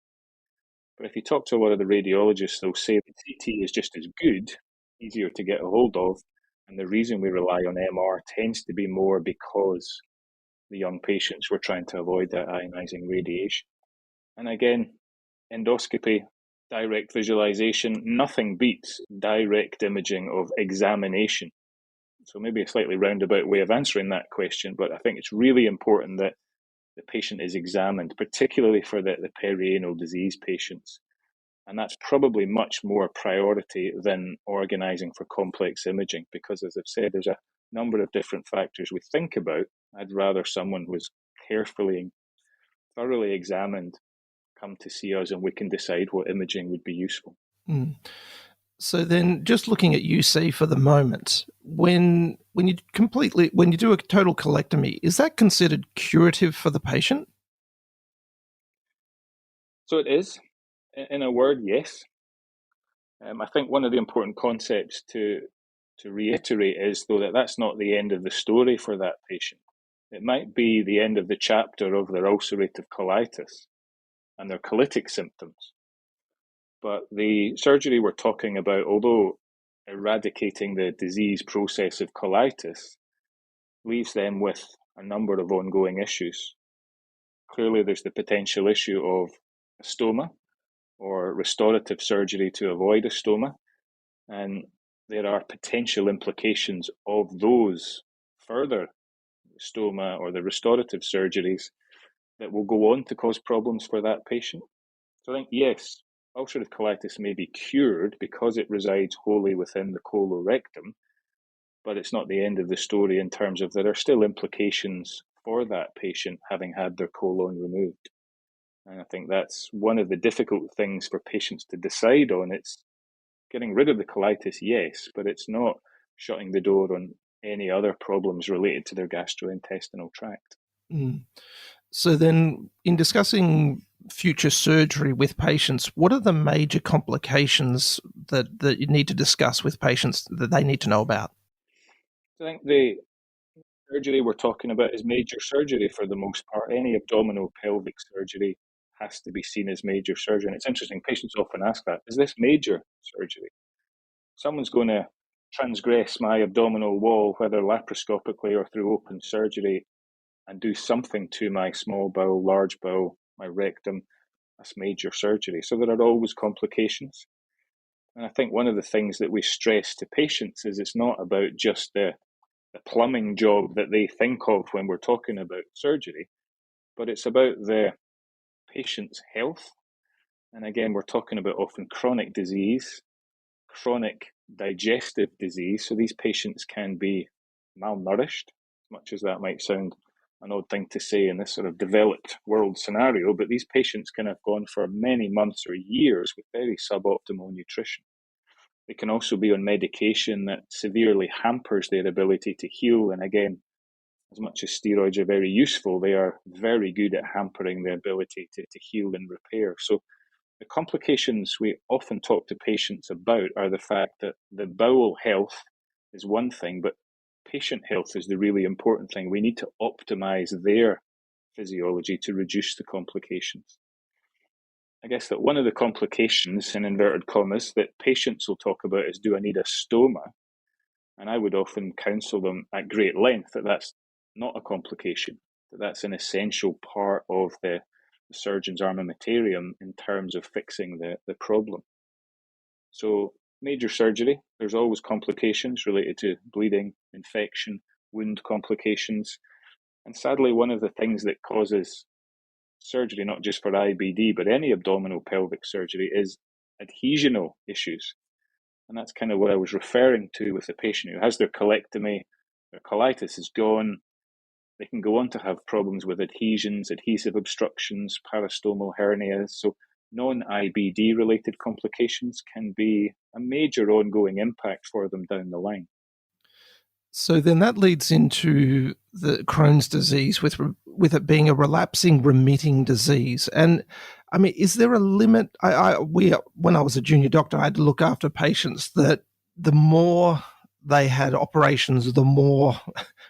But if you talk to a lot of the radiologists, they'll say that CT is just as good, easier to get a hold of. And the reason we rely on MR tends to be more because the young patients were trying to avoid that ionizing radiation. And again, endoscopy, direct visualization, nothing beats direct imaging of examination. So maybe a slightly roundabout way of answering that question, but I think it's really important that the patient is examined, particularly for the perianal disease patients. And that's probably much more priority than organising for complex imaging, because as I've said, there's a number of different factors we think about. I'd rather someone was carefully and thoroughly examined come to see us, and we can decide what imaging would be useful. Mm. So then, just looking at UC for the moment, when you do a total colectomy, is that considered curative for the patient? So it is. In a word, yes. I think one of the important concepts to reiterate is, though, that that's not the end of the story for that patient. It might be the end of the chapter of their ulcerative colitis and their colitic symptoms. But the surgery we're talking about, although eradicating the disease process of colitis, leaves them with a number of ongoing issues. Clearly, there's the potential issue of a stoma or restorative surgery to avoid a stoma, and there are potential implications of those further stoma or the restorative surgeries that will go on to cause problems for that patient. So I think, yes, ulcerative colitis may be cured because it resides wholly within the colorectum, but it's not the end of the story in terms of there are still implications for that patient having had their colon removed. And I think that's one of the difficult things for patients to decide on. It's getting rid of the colitis, yes, but it's not shutting the door on any other problems related to their gastrointestinal tract. Mm. So then, in discussing future surgery with patients, what are the major complications that you need to discuss with patients that they need to know about? I think the surgery we're talking about is major surgery for the most part. Any abdominal pelvic surgery has to be seen as major surgery. And it's interesting, patients often ask that, is this major surgery? Someone's going to transgress my abdominal wall, whether laparoscopically or through open surgery, and do something to my small bowel, large bowel, my rectum. That's major surgery. So there are always complications. And I think one of the things that we stress to patients is it's not about just the plumbing job that they think of when we're talking about surgery, but it's about the patient's health. And again, we're talking about often chronic disease, chronic digestive disease. So these patients can be malnourished, as much as that might sound an odd thing to say in this sort of developed world scenario, but these patients can have gone for many months or years with very suboptimal nutrition. They can also be on medication that severely hampers their ability to heal. And again, as much as steroids are very useful, they are very good at hampering the ability to heal and repair. So the complications we often talk to patients about are the fact that the bowel health is one thing, but patient health is the really important thing. We need to optimize their physiology to reduce the complications. I guess that one of the complications, in inverted commas, that patients will talk about is, do I need a stoma? And I would often counsel them at great length that that's not a complication, that that's an essential part of the surgeon's armamentarium in terms of fixing the problem. So major surgery, there's always complications related to bleeding, infection, wound complications. And sadly, one of the things that causes surgery, not just for IBD, but any abdominal pelvic surgery, is adhesional issues. And that's kind of what I was referring to with the patient who has their colectomy, their colitis is gone. They can go on to have problems with adhesions, adhesive obstructions, parastomal hernias. So non-IBD related complications can be a major ongoing impact for them down the line. So then that leads into the Crohn's disease with it being a relapsing remitting disease. And I mean, is there a limit? When I was a junior doctor, I had to look after patients that the more they had operations, the more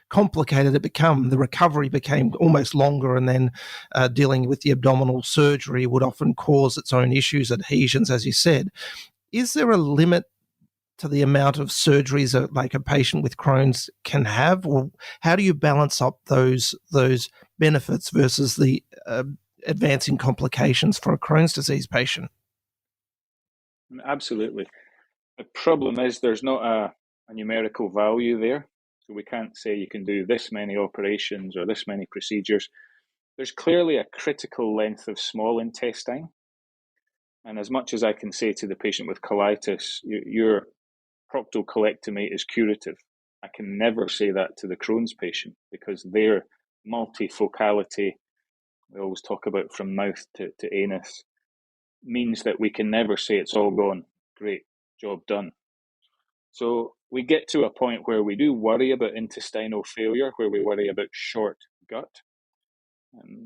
complicated it became. The recovery became almost longer, and then dealing with the abdominal surgery would often cause its own issues, adhesions, as you said. Is there a limit to the amount of surgeries like a patient with Crohn's can have, or how do you balance up those benefits versus the advancing complications for a Crohn's disease patient? Absolutely. The problem is there's not a numerical value there. So we can't say you can do this many operations or this many procedures. There's clearly a critical length of small intestine. And as much as I can say to the patient with colitis, your proctocolectomy is curative, I can never say that to the Crohn's patient because their multifocality, we always talk about from mouth to anus, means that we can never say it's all gone. Great, job done. So we get to a point where we do worry about intestinal failure, where we worry about short gut.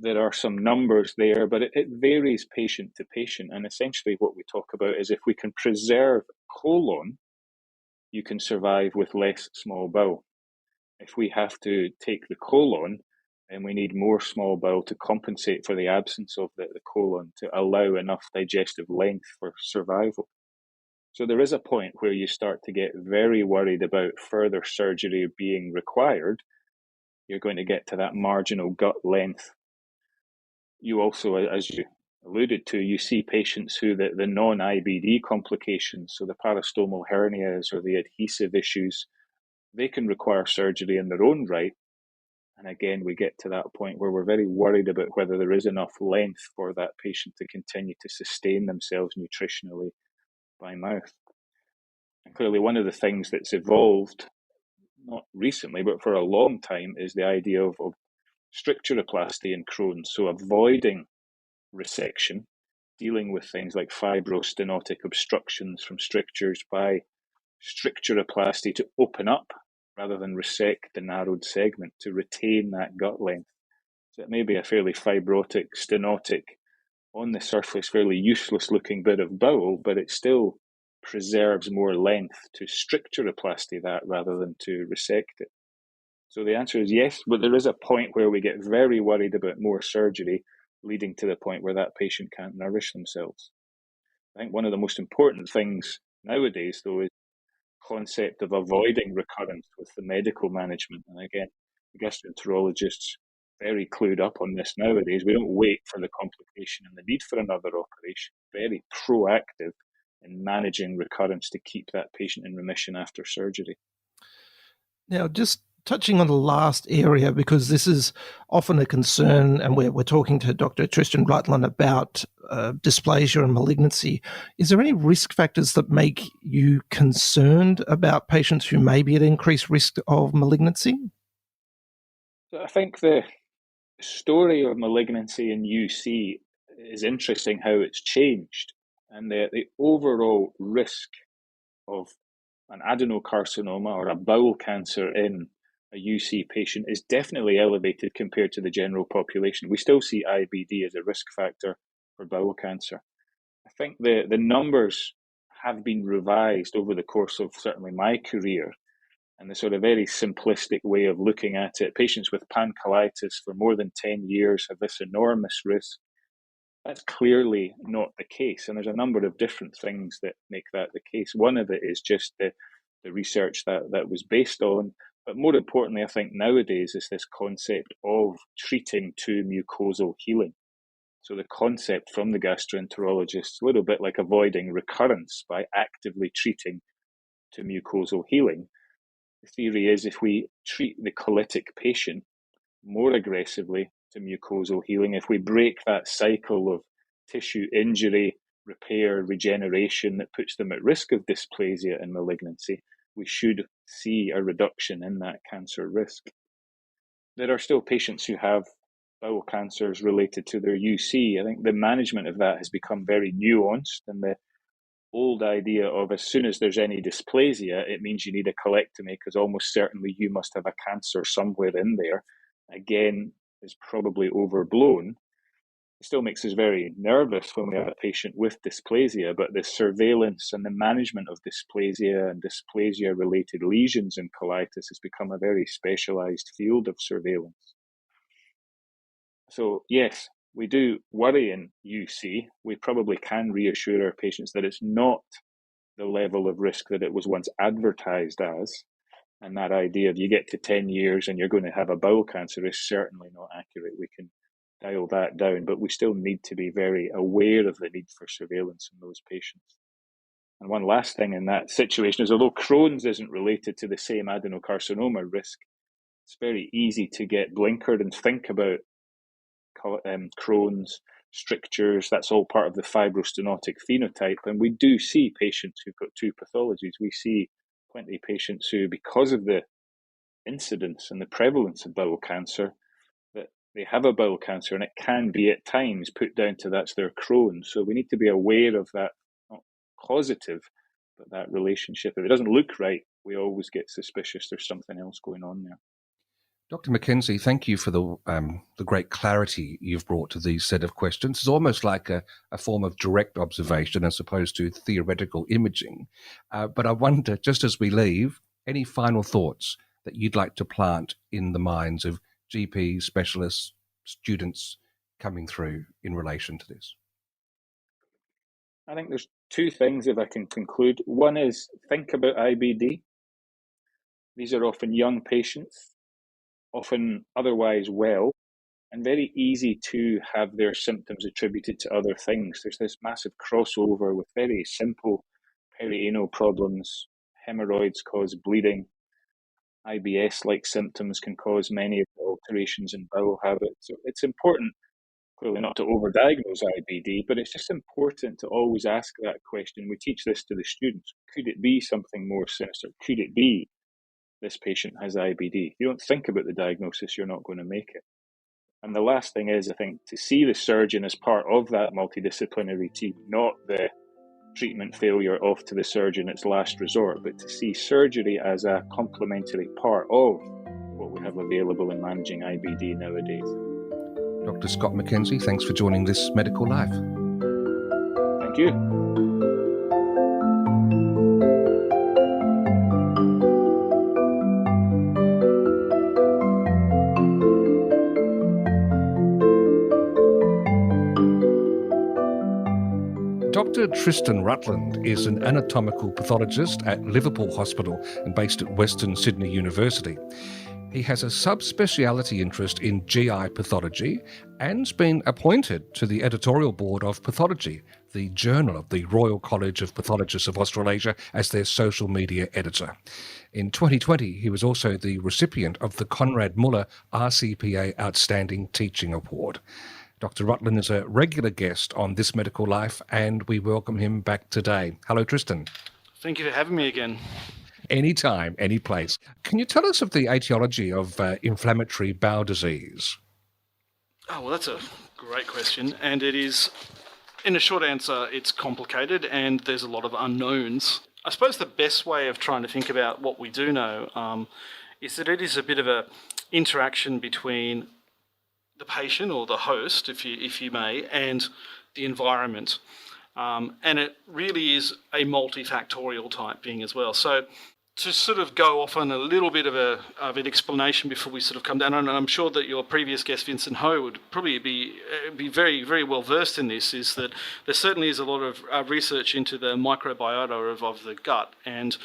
There are some numbers there, but it varies patient to patient. And essentially what we talk about is if we can preserve colon, you can survive with less small bowel. If we have to take the colon, then we need more small bowel to compensate for the absence of the colon to allow enough digestive length for survival. So there is a point where you start to get very worried about further surgery being required. You're going to get to that marginal gut length. You also, as you alluded to, you see patients who the non-IBD complications, so the parastomal hernias or the adhesive issues, they can require surgery in their own right. And again, we get to that point where we're very worried about whether there is enough length for that patient to continue to sustain themselves nutritionally by mouth. And clearly one of the things that's evolved, not recently, but for a long time, is the idea of stricturoplasty in Crohn's. So avoiding resection, dealing with things like fibrostenotic obstructions from strictures by stricturoplasty to open up rather than resect the narrowed segment to retain that gut length. So it may be a fairly fibrotic, stenotic, on the surface, fairly useless looking bit of bowel, but it still preserves more length to stricturoplasty that rather than to resect it. So the answer is yes, but there is a point where we get very worried about more surgery, leading to the point where that patient can't nourish themselves. I think one of the most important things nowadays, though, is the concept of avoiding recurrence with the medical management. And again, the gastroenterologists very clued up on this nowadays. We don't wait for the complication and the need for another operation. Very proactive in managing recurrence to keep that patient in remission after surgery. Now, just touching on the last area, because this is often a concern, and we're talking to Dr. Tristan Rutland about dysplasia and malignancy. Is there any risk factors that make you concerned about patients who may be at increased risk of malignancy? So I think the story of malignancy in UC is interesting how it's changed, and the overall risk of an adenocarcinoma or a bowel cancer in a UC patient is definitely elevated compared to the general population. We still see IBD as a risk factor for bowel cancer. I think the numbers have been revised over the course of certainly my career, and the sort of very simplistic way of looking at it. Patients with pancolitis for more than 10 years have this enormous risk. That's clearly not the case. And there's a number of different things that make that the case. One of it is just the research that was based on. But more importantly, I think nowadays is this concept of treating to mucosal healing. So the concept from the gastroenterologists, a little bit like avoiding recurrence by actively treating to mucosal healing. The theory is if we treat the colitic patient more aggressively to mucosal healing, if we break that cycle of tissue injury, repair, regeneration that puts them at risk of dysplasia and malignancy, we should see a reduction in that cancer risk. There are still patients who have bowel cancers related to their UC. I think the management of that has become very nuanced, and the old idea of as soon as there's any dysplasia, it means you need a colectomy because almost certainly you must have a cancer somewhere in there, again, is probably overblown. It still makes us very nervous when we have a patient with dysplasia, but the surveillance and the management of dysplasia and dysplasia-related lesions in colitis has become a very specialized field of surveillance. So yes, we do worry in UC. We probably can reassure our patients that it's not the level of risk that it was once advertised as. And that idea of you get to 10 years and you're going to have a bowel cancer is certainly not accurate. We can dial that down, but we still need to be very aware of the need for surveillance in those patients. And one last thing in that situation is, although Crohn's isn't related to the same adenocarcinoma risk, it's very easy to get blinkered and think about Crohn's, strictures. That's all part of the fibrostenotic phenotype. And we do see patients who've got two pathologies. We see plenty of patients who, because of the incidence and the prevalence of bowel cancer, that they have a bowel cancer, and it can be at times put down to that's their Crohn's. So we need to be aware of that, not causative, but that relationship. If it doesn't look right, we always get suspicious there's something else going on there. Dr. Mackenzie, thank you for the great clarity you've brought to these set of questions. It's almost like a form of direct observation as opposed to theoretical imaging. But I wonder, just as we leave, any final thoughts that you'd like to plant in the minds of GPs, specialists, students coming through in relation to this? I think there's two things, if I can conclude. One is, think about IBD. These are often young patients, often otherwise well, and very easy to have their symptoms attributed to other things. There's this massive crossover with very simple perianal problems. Hemorrhoids cause bleeding. IBS-like symptoms can cause many of the alterations in bowel habits. So it's important, clearly not to overdiagnose IBD, but it's just important to always ask that question. We teach this to the students. Could it be something more sinister? Could it be this patient has IBD? If you don't think about the diagnosis, you're not going to make it. And the last thing is, I think, to see the surgeon as part of that multidisciplinary team, not the treatment failure off to the surgeon its last resort, but to see surgery as a complementary part of what we have available in managing IBD nowadays. Dr. Scott Mackenzie, thanks for joining this Medical Life. Thank you. Dr. Tristan Rutland is an anatomical pathologist at Liverpool Hospital and based at Western Sydney University. He has a subspeciality interest in GI pathology and's been appointed to the editorial board of Pathology, the journal of the Royal College of Pathologists of Australasia, as their social media editor. In 2020, he was also the recipient of the Conrad Muller RCPA Outstanding Teaching Award. Dr. Rutland is a regular guest on This Medical Life, and we welcome him back today. Hello, Tristan. Thank you for having me again. Anytime, any place. Can you tell us of the etiology of inflammatory bowel disease? Oh, well, that's a great question. And it is, in a short answer, it's complicated and there's a lot of unknowns. I suppose the best way of trying to think about what we do know is that it is a bit of an interaction between the patient or the host, if you may, and the environment. And it really is a multifactorial type thing as well. So to sort of go off on a little bit of an explanation before we sort of come down, and I'm sure that your previous guest, Vincent Ho, would probably be very, very well versed in this, is that there certainly is a lot of research into the microbiota of the gut, and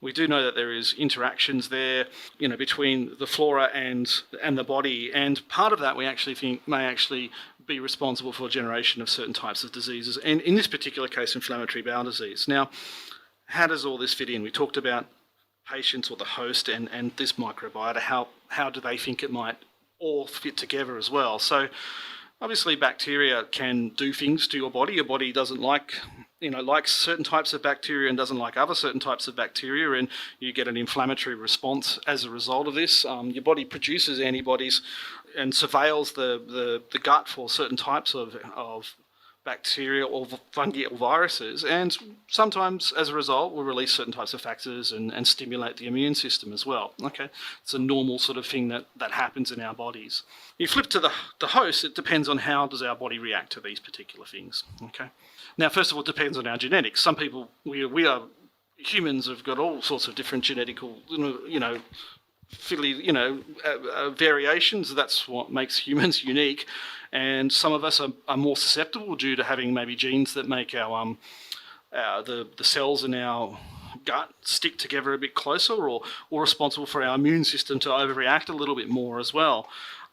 we do know that there is interactions there, between the flora and the body, and part of that we actually think may actually be responsible for generation of certain types of diseases, and in this particular case, inflammatory bowel disease. Now, how does all this fit in? We talked about patients or the host and this microbiota. How do they think it might all fit together as well? So obviously bacteria can do things to your body. Your body doesn't likes certain types of bacteria and doesn't like other certain types of bacteria, and you get an inflammatory response as a result of this. Your body produces antibodies and surveils the gut for certain types of bacteria or fungi or viruses, and sometimes as a result will release certain types of factors and stimulate the immune system as well. Okay, it's a normal sort of thing that happens in our bodies. You flip to the host, it depends on how does our body react to these particular things. Okay, now first of all, it depends on our genetics. Some people, we are humans, have got all sorts of different genetical variations. That's what makes humans unique, and some of us are more susceptible due to having maybe genes that make our the cells in our gut stick together a bit closer, or responsible for our immune system to overreact a little bit more as well.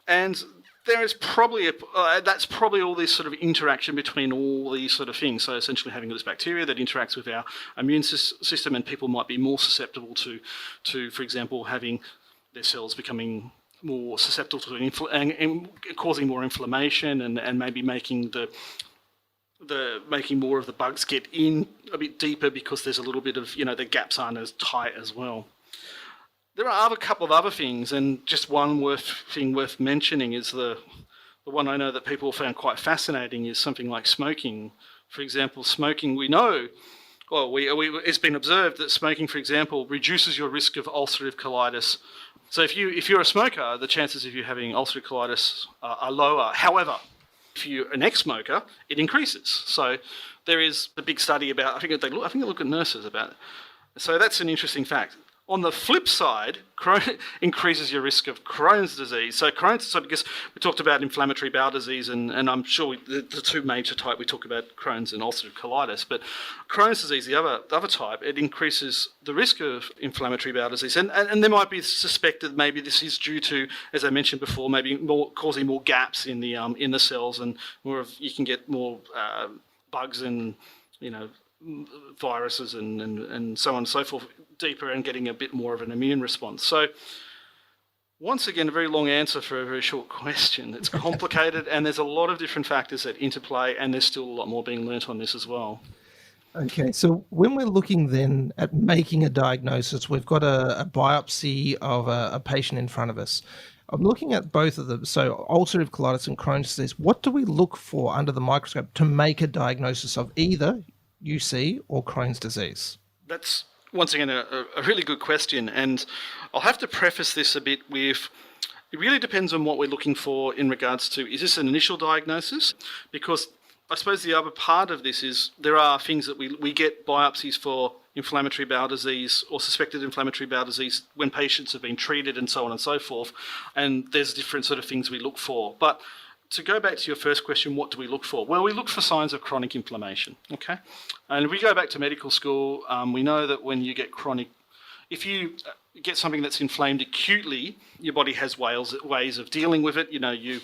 And there is probably that's probably all this sort of interaction between all these sort of things. So essentially having this bacteria that interacts with our immune system, and people might be more susceptible to, for example, having their cells becoming more susceptible to and causing more inflammation, and maybe making making more of the bugs get in a bit deeper because there's a little bit of, the gaps aren't as tight as well. There are a couple of other things, and just one thing worth mentioning is the one I know that people found quite fascinating is something like smoking. For example, smoking, we know, it's been observed that smoking, for example, reduces your risk of ulcerative colitis. So if you're a smoker, the chances of you having ulcerative colitis are lower. However, if you're an ex-smoker, it increases. So there is a big study about, I think they look at nurses about it. So that's an interesting fact. On the flip side, Crohn increases your risk of Crohn's disease. So Crohn's, because we talked about inflammatory bowel disease, and I'm sure the two major types, we talk about Crohn's and ulcerative colitis, but Crohn's disease, the other type, it increases the risk of inflammatory bowel disease. And there might be suspected maybe this is due to, as I mentioned before, maybe causing more gaps in the cells, and you can get more bugs and, viruses and so on and so forth deeper, and getting a bit more of an immune response. So once again, a very long answer for a very short question. It's complicated and there's a lot of different factors that interplay, and there's still a lot more being learnt on this as well. Okay, so when we're looking then at making a diagnosis, we've got a biopsy of a patient in front of us. I'm looking at both of them. So ulcerative colitis and Crohn's disease, what do we look for under the microscope to make a diagnosis of either UC or Crohn's disease? That's, once again, a really good question. And I'll have to preface this a bit with, it really depends on what we're looking for in regards to, is this an initial diagnosis? Because I suppose the other part of this is there are things that we get biopsies for inflammatory bowel disease or suspected inflammatory bowel disease when patients have been treated and so on and so forth. And there's different sort of things we look for. But to go back to your first question, what do we look for? Well, we look for signs of chronic inflammation, okay? And if we go back to medical school, we know that when you get chronic, if you get something that's inflamed acutely, your body has ways of dealing with it. You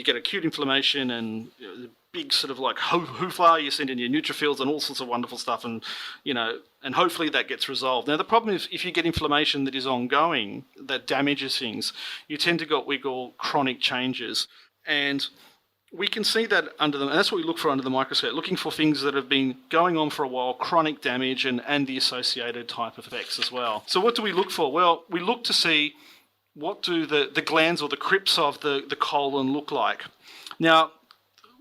get acute inflammation and big sort of like hoofla, you send in your neutrophils and all sorts of wonderful stuff, and and hopefully that gets resolved. Now the problem is if you get inflammation that is ongoing, that damages things, you tend to get what we call chronic changes, and we can see that and that's what we look for under the microscope, looking for things that have been going on for a while, chronic damage and the associated type of effects as well. So what do we look for? Well, we look to see what do the glands or the crypts of the colon look like. Now,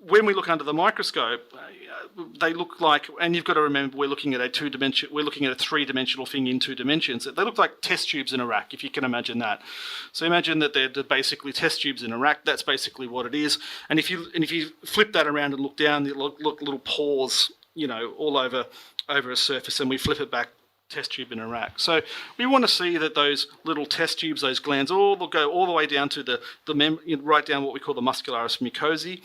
when we look under the microscope, they look like, and you've got to remember, we're looking at a three-dimensional thing in 2 dimensions. They look like test tubes in a rack, if you can imagine that. So imagine that they're basically test tubes in a rack. That's basically what it is. And if you flip that around and look down, you look little pores, all over a surface, and we flip it back, test tube in a rack. So we want to see that those little test tubes, those glands, will go all the way down to right down what we call the muscularis mucosae.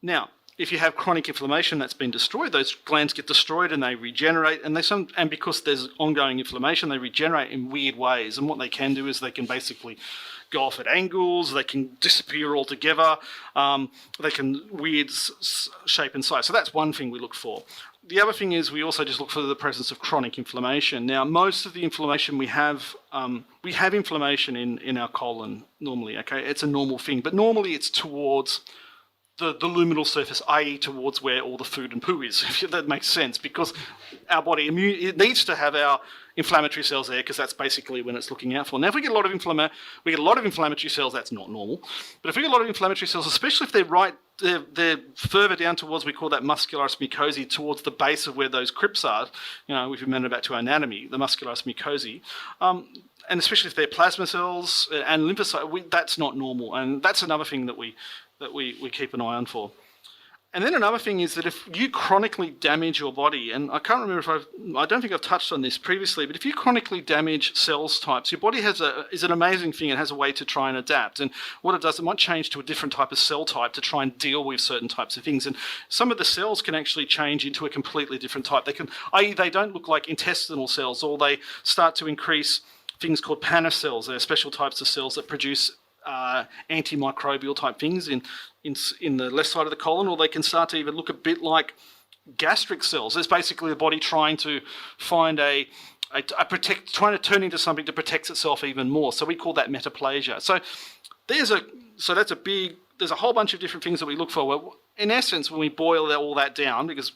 Now, if you have chronic inflammation that's been destroyed, those glands get destroyed and they regenerate, and because there's ongoing inflammation, they regenerate in weird ways. And what they can do is they can basically go off at angles, they can disappear altogether, they can weird shape and size. So that's one thing we look for. The other thing is we also just look for the presence of chronic inflammation. Now, most of the inflammation we have inflammation in our colon normally, okay? It's a normal thing, but normally it's towards the luminal surface, i.e. towards where all the food and poo is, if that makes sense, because our body it needs to have our inflammatory cells there, because that's basically when it's looking out for. Now, if we get a lot of inflammatory cells, that's not normal. But if we get a lot of inflammatory cells, especially if they're further down towards, we call that muscularis mucosae, towards the base of where those crypts are, if you remember back to anatomy, the muscularis mucosae, and especially if they're plasma cells and lymphocytes, that's not normal. And that's another thing that we keep an eye on for. And then another thing is that if you chronically damage your body, and I can't remember I don't think I've touched on this previously, but if you chronically damage cells types, your body is an amazing thing. It has a way to try and adapt. And what it does, it might change to a different type of cell type to try and deal with certain types of things. And some of the cells can actually change into a completely different type. i.e. they don't look like intestinal cells, or they start to increase things called panna cells. They're special types of cells that produce antimicrobial type things in the left side of the colon, or they can start to even look a bit like gastric cells. It's basically the body trying to find trying to turn into something to protect itself even more. So we call that metaplasia. So there's a whole bunch of different things that we look for. Well, in essence, when we boil all that down, because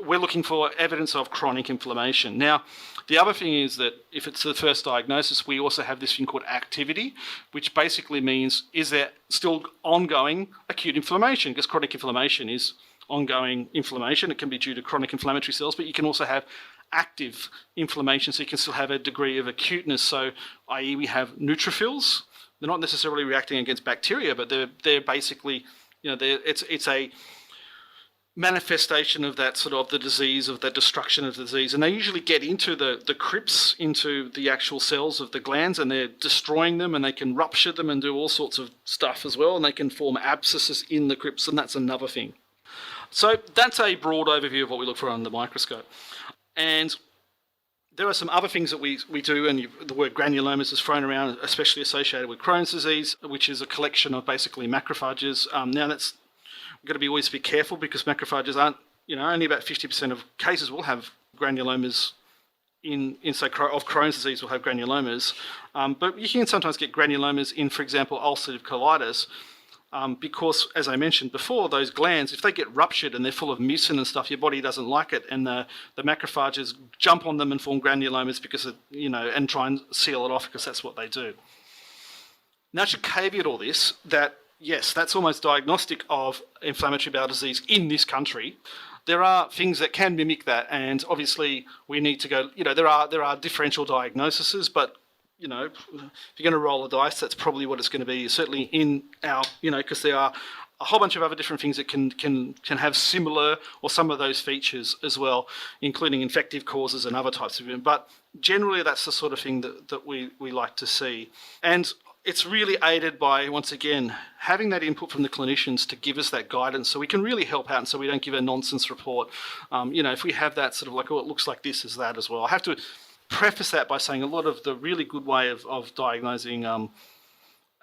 we're looking for evidence of chronic inflammation. Now, the other thing is that if it's the first diagnosis, we also have this thing called activity, which basically means, is there still ongoing acute inflammation? Because chronic inflammation is ongoing inflammation. It can be due to chronic inflammatory cells, but you can also have active inflammation, so you can still have a degree of acuteness. So, i.e. we have neutrophils. They're not necessarily reacting against bacteria, but they're basically, it's a manifestation of that sort of the disease, of the destruction of the disease. And they usually get into the crypts, into the actual cells of the glands, and they're destroying them, and they can rupture them and do all sorts of stuff as well, and they can form abscesses in the crypts, and that's another thing. So that's a broad overview of what we look for under the microscope. And there are some other things that we do, and the word granulomas is thrown around, especially associated with Crohn's disease, which is a collection of basically macrophages. Now we've got to always be careful, because macrophages aren't, only about 50% of cases will have granulomas of Crohn's disease will have granulomas. But you can sometimes get granulomas in, for example, ulcerative colitis, because, as I mentioned before, those glands, if they get ruptured and they're full of mucin and stuff, your body doesn't like it, and the macrophages jump on them and form granulomas because and try and seal it off, because that's what they do. Now, I should caveat all this that, yes, that's almost diagnostic of inflammatory bowel disease in this country. There are things that can mimic that, and obviously we need to go, there are differential diagnoses, but if you're going to roll a dice, that's probably what it's going to be, certainly in our, because there are a whole bunch of other different things that can have similar or some of those features as well, including infective causes and other types of, but generally that's the sort of thing that we like to see. And it's really aided by, once again, having that input from the clinicians to give us that guidance, so we can really help out, and so we don't give a nonsense report. If we have that sort of like, oh, it looks like this is that as well. I have to preface that by saying a lot of the really good way of diagnosing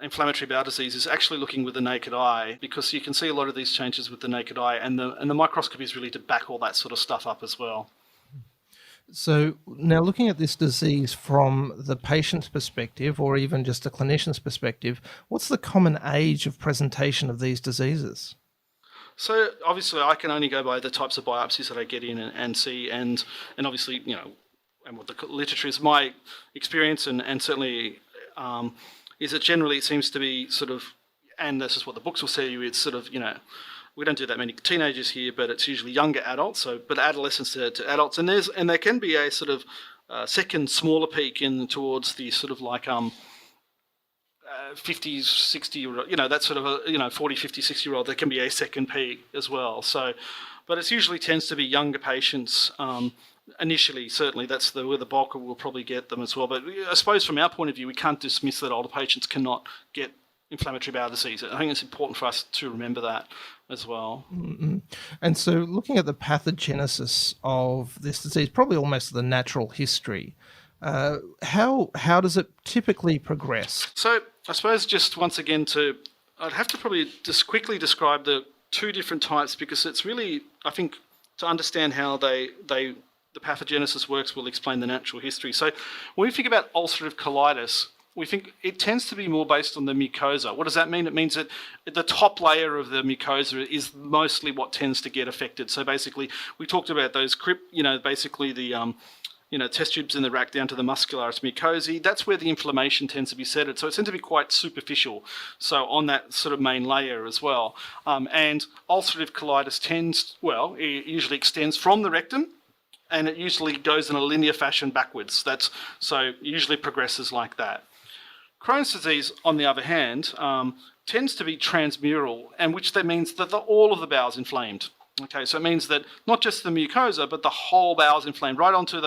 inflammatory bowel disease is actually looking with the naked eye, because you can see a lot of these changes with the naked eye, and the microscopy is really to back all that sort of stuff up as well. So now, looking at this disease from the patient's perspective, or even just a clinician's perspective, what's the common age of presentation of these diseases? So obviously I can only go by the types of biopsies that I get in and see, and obviously, and what the literature is. My experience, and certainly is that generally it seems to be sort of, and this is what the books will say you, it's sort of, we don't do that many teenagers here, but it's usually younger adults, but adolescents to adults, and there can be a sort of second smaller peak in towards the sort of like 50s, 60, that sort of 40, 50, 60-year-old. There can be a second peak as well. So, but it usually tends to be younger patients. Initially, certainly, that's where the bulk will probably get them as well. But I suppose from our point of view, we can't dismiss that older patients cannot get inflammatory bowel disease. I think it's important for us to remember that as well. Mm-hmm. And so looking at the pathogenesis of this disease, probably almost the natural history, how does it typically progress? So I suppose just once again I'd have to probably just quickly describe the two different types, because it's really, I think, to understand how the pathogenesis works will explain the natural history. So when we think about ulcerative colitis, we think it tends to be more based on the mucosa. What does that mean? It means that the top layer of the mucosa is mostly what tends to get affected. So basically, we talked about those basically the test tubes in the rack down to the muscularis mucosae. That's where the inflammation tends to be centered. So it tends to be quite superficial. So on that sort of main layer as well. And ulcerative colitis it usually extends from the rectum, and it usually goes in a linear fashion backwards. So it usually progresses like that. Crohn's disease, on the other hand, tends to be transmural, and which that means that all of the bowel is inflamed. Okay, so it means that not just the mucosa, but the whole bowel is inflamed, right onto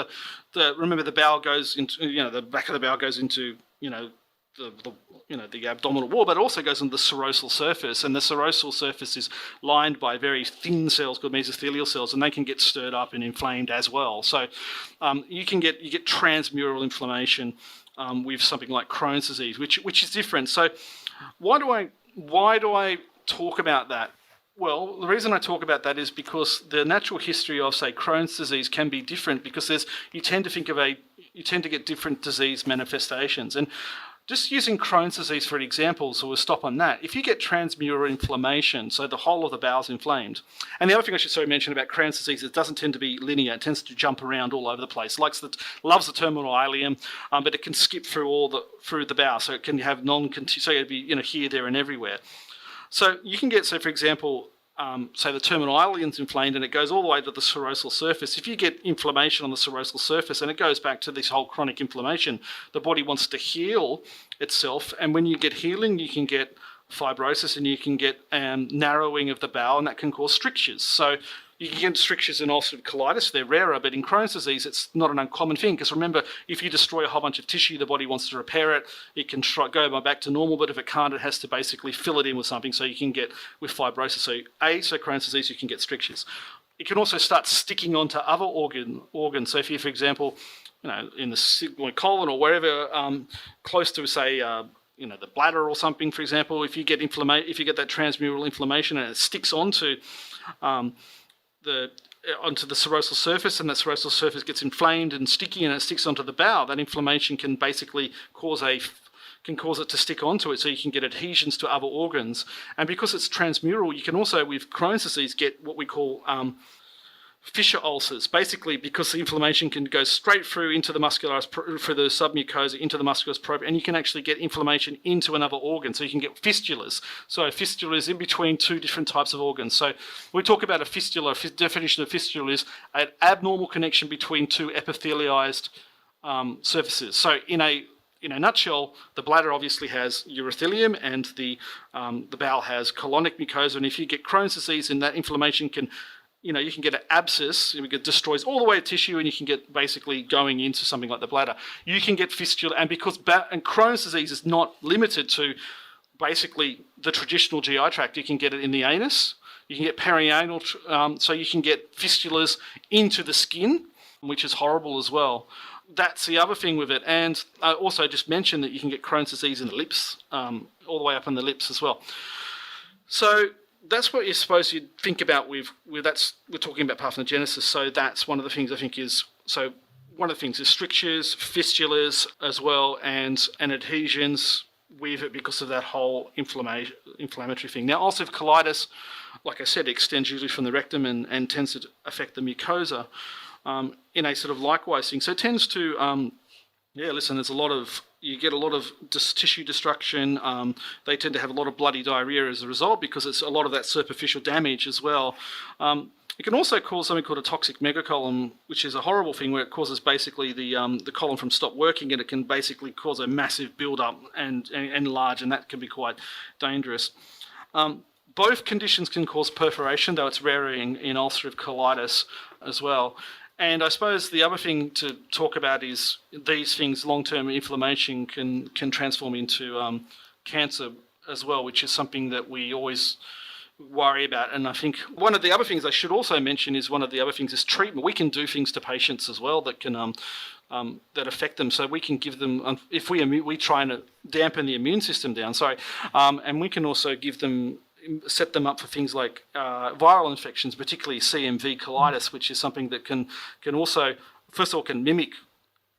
remember the bowel goes into, the back of the bowel goes into, the abdominal wall, but it also goes into the serosal surface, and the serosal surface is lined by very thin cells called mesothelial cells, and they can get stirred up and inflamed as well. So you get transmural inflammation. with something like Crohn's disease, which is different. So why do I talk about that? Well, the reason I talk about that is because the natural history of, say, Crohn's disease can be different, because you tend to get different disease manifestations. And just using Crohn's disease for an example, so we'll stop on that. If you get transmural inflammation, so the whole of the bowel's inflamed, and the other thing I should mention about Crohn's disease, it doesn't tend to be linear. It tends to jump around all over the place. Loves the terminal ileum, but it can skip through the bowel, so it can have so it'd be here, there, and everywhere. So you can get, so for example, say the terminal ileum's inflamed and it goes all the way to the serosal surface. If you get inflammation on the serosal surface, and it goes back to this whole chronic inflammation, the body wants to heal itself, and when you get healing, you can get fibrosis and you can get narrowing of the bowel, and that can cause strictures. So you can get strictures in ulcerative colitis. They're rarer, but in Crohn's disease, it's not an uncommon thing, because remember, if you destroy a whole bunch of tissue, the body wants to repair it. It can go back to normal, but if it can't, it has to basically fill it in with something, so you can get with fibrosis. So Crohn's disease, you can get strictures. It can also start sticking onto other organs. So if you, for example, in the colon or wherever, close to, say, the bladder or something, for example, if you get that transmural inflammation and it sticks onto the serosal surface, and that serosal surface gets inflamed and sticky and it sticks onto the bowel, that inflammation can basically cause it to stick onto it, so you can get adhesions to other organs. And because it's transmural, you can also, with Crohn's disease, get what we call fissure ulcers, basically because the inflammation can go straight through into the through the submucosa into the muscularis propria, and you can actually get inflammation into another organ, so you can get fistulas. So a fistula is in between two different types of organs. So when we talk about a fistula, definition of fistula is an abnormal connection between two epithelialized surfaces. So in a nutshell, the bladder obviously has urothelium, and the bowel has colonic mucosa. And if you get Crohn's disease, and that inflammation can, you can get an abscess, it destroys all the way to tissue, and you can get basically going into something like the bladder. You can get fistula, and because Crohn's disease is not limited to basically the traditional GI tract, you can get it in the anus, you can get perianal, so you can get fistulas into the skin, which is horrible as well. That's the other thing with it. And I also just mentioned that you can get Crohn's disease in the lips, all the way up in the lips as well. So that's what you're supposed to think about with we're talking about parthenogenesis. So that's one of the things I think is, so one of the things is strictures, fistulas as well, and adhesions with it because of that whole inflammatory thing. Now, ulcerative colitis, like I said, extends usually from the rectum and tends to affect the mucosa in a sort of likewise thing. So it tends to, you get a lot of tissue destruction. They tend to have a lot of bloody diarrhea as a result, because it's a lot of that superficial damage as well. It can also cause something called a toxic megacolon, which is a horrible thing where it causes basically the colon from stop working, and it can basically cause a massive build-up and enlarge, and that can be quite dangerous. Both conditions can cause perforation, though it's rarer in ulcerative colitis as well. And I suppose the other thing to talk about is these things, long-term inflammation can transform into cancer as well, which is something that we always worry about. And I think one of the other things I should also mention is treatment. We can do things to patients as well that can that affect them. So we can give them, if we try and dampen the immune system down, and we can also set them up for things like viral infections, particularly CMV colitis, which is something that can also, first of all, can mimic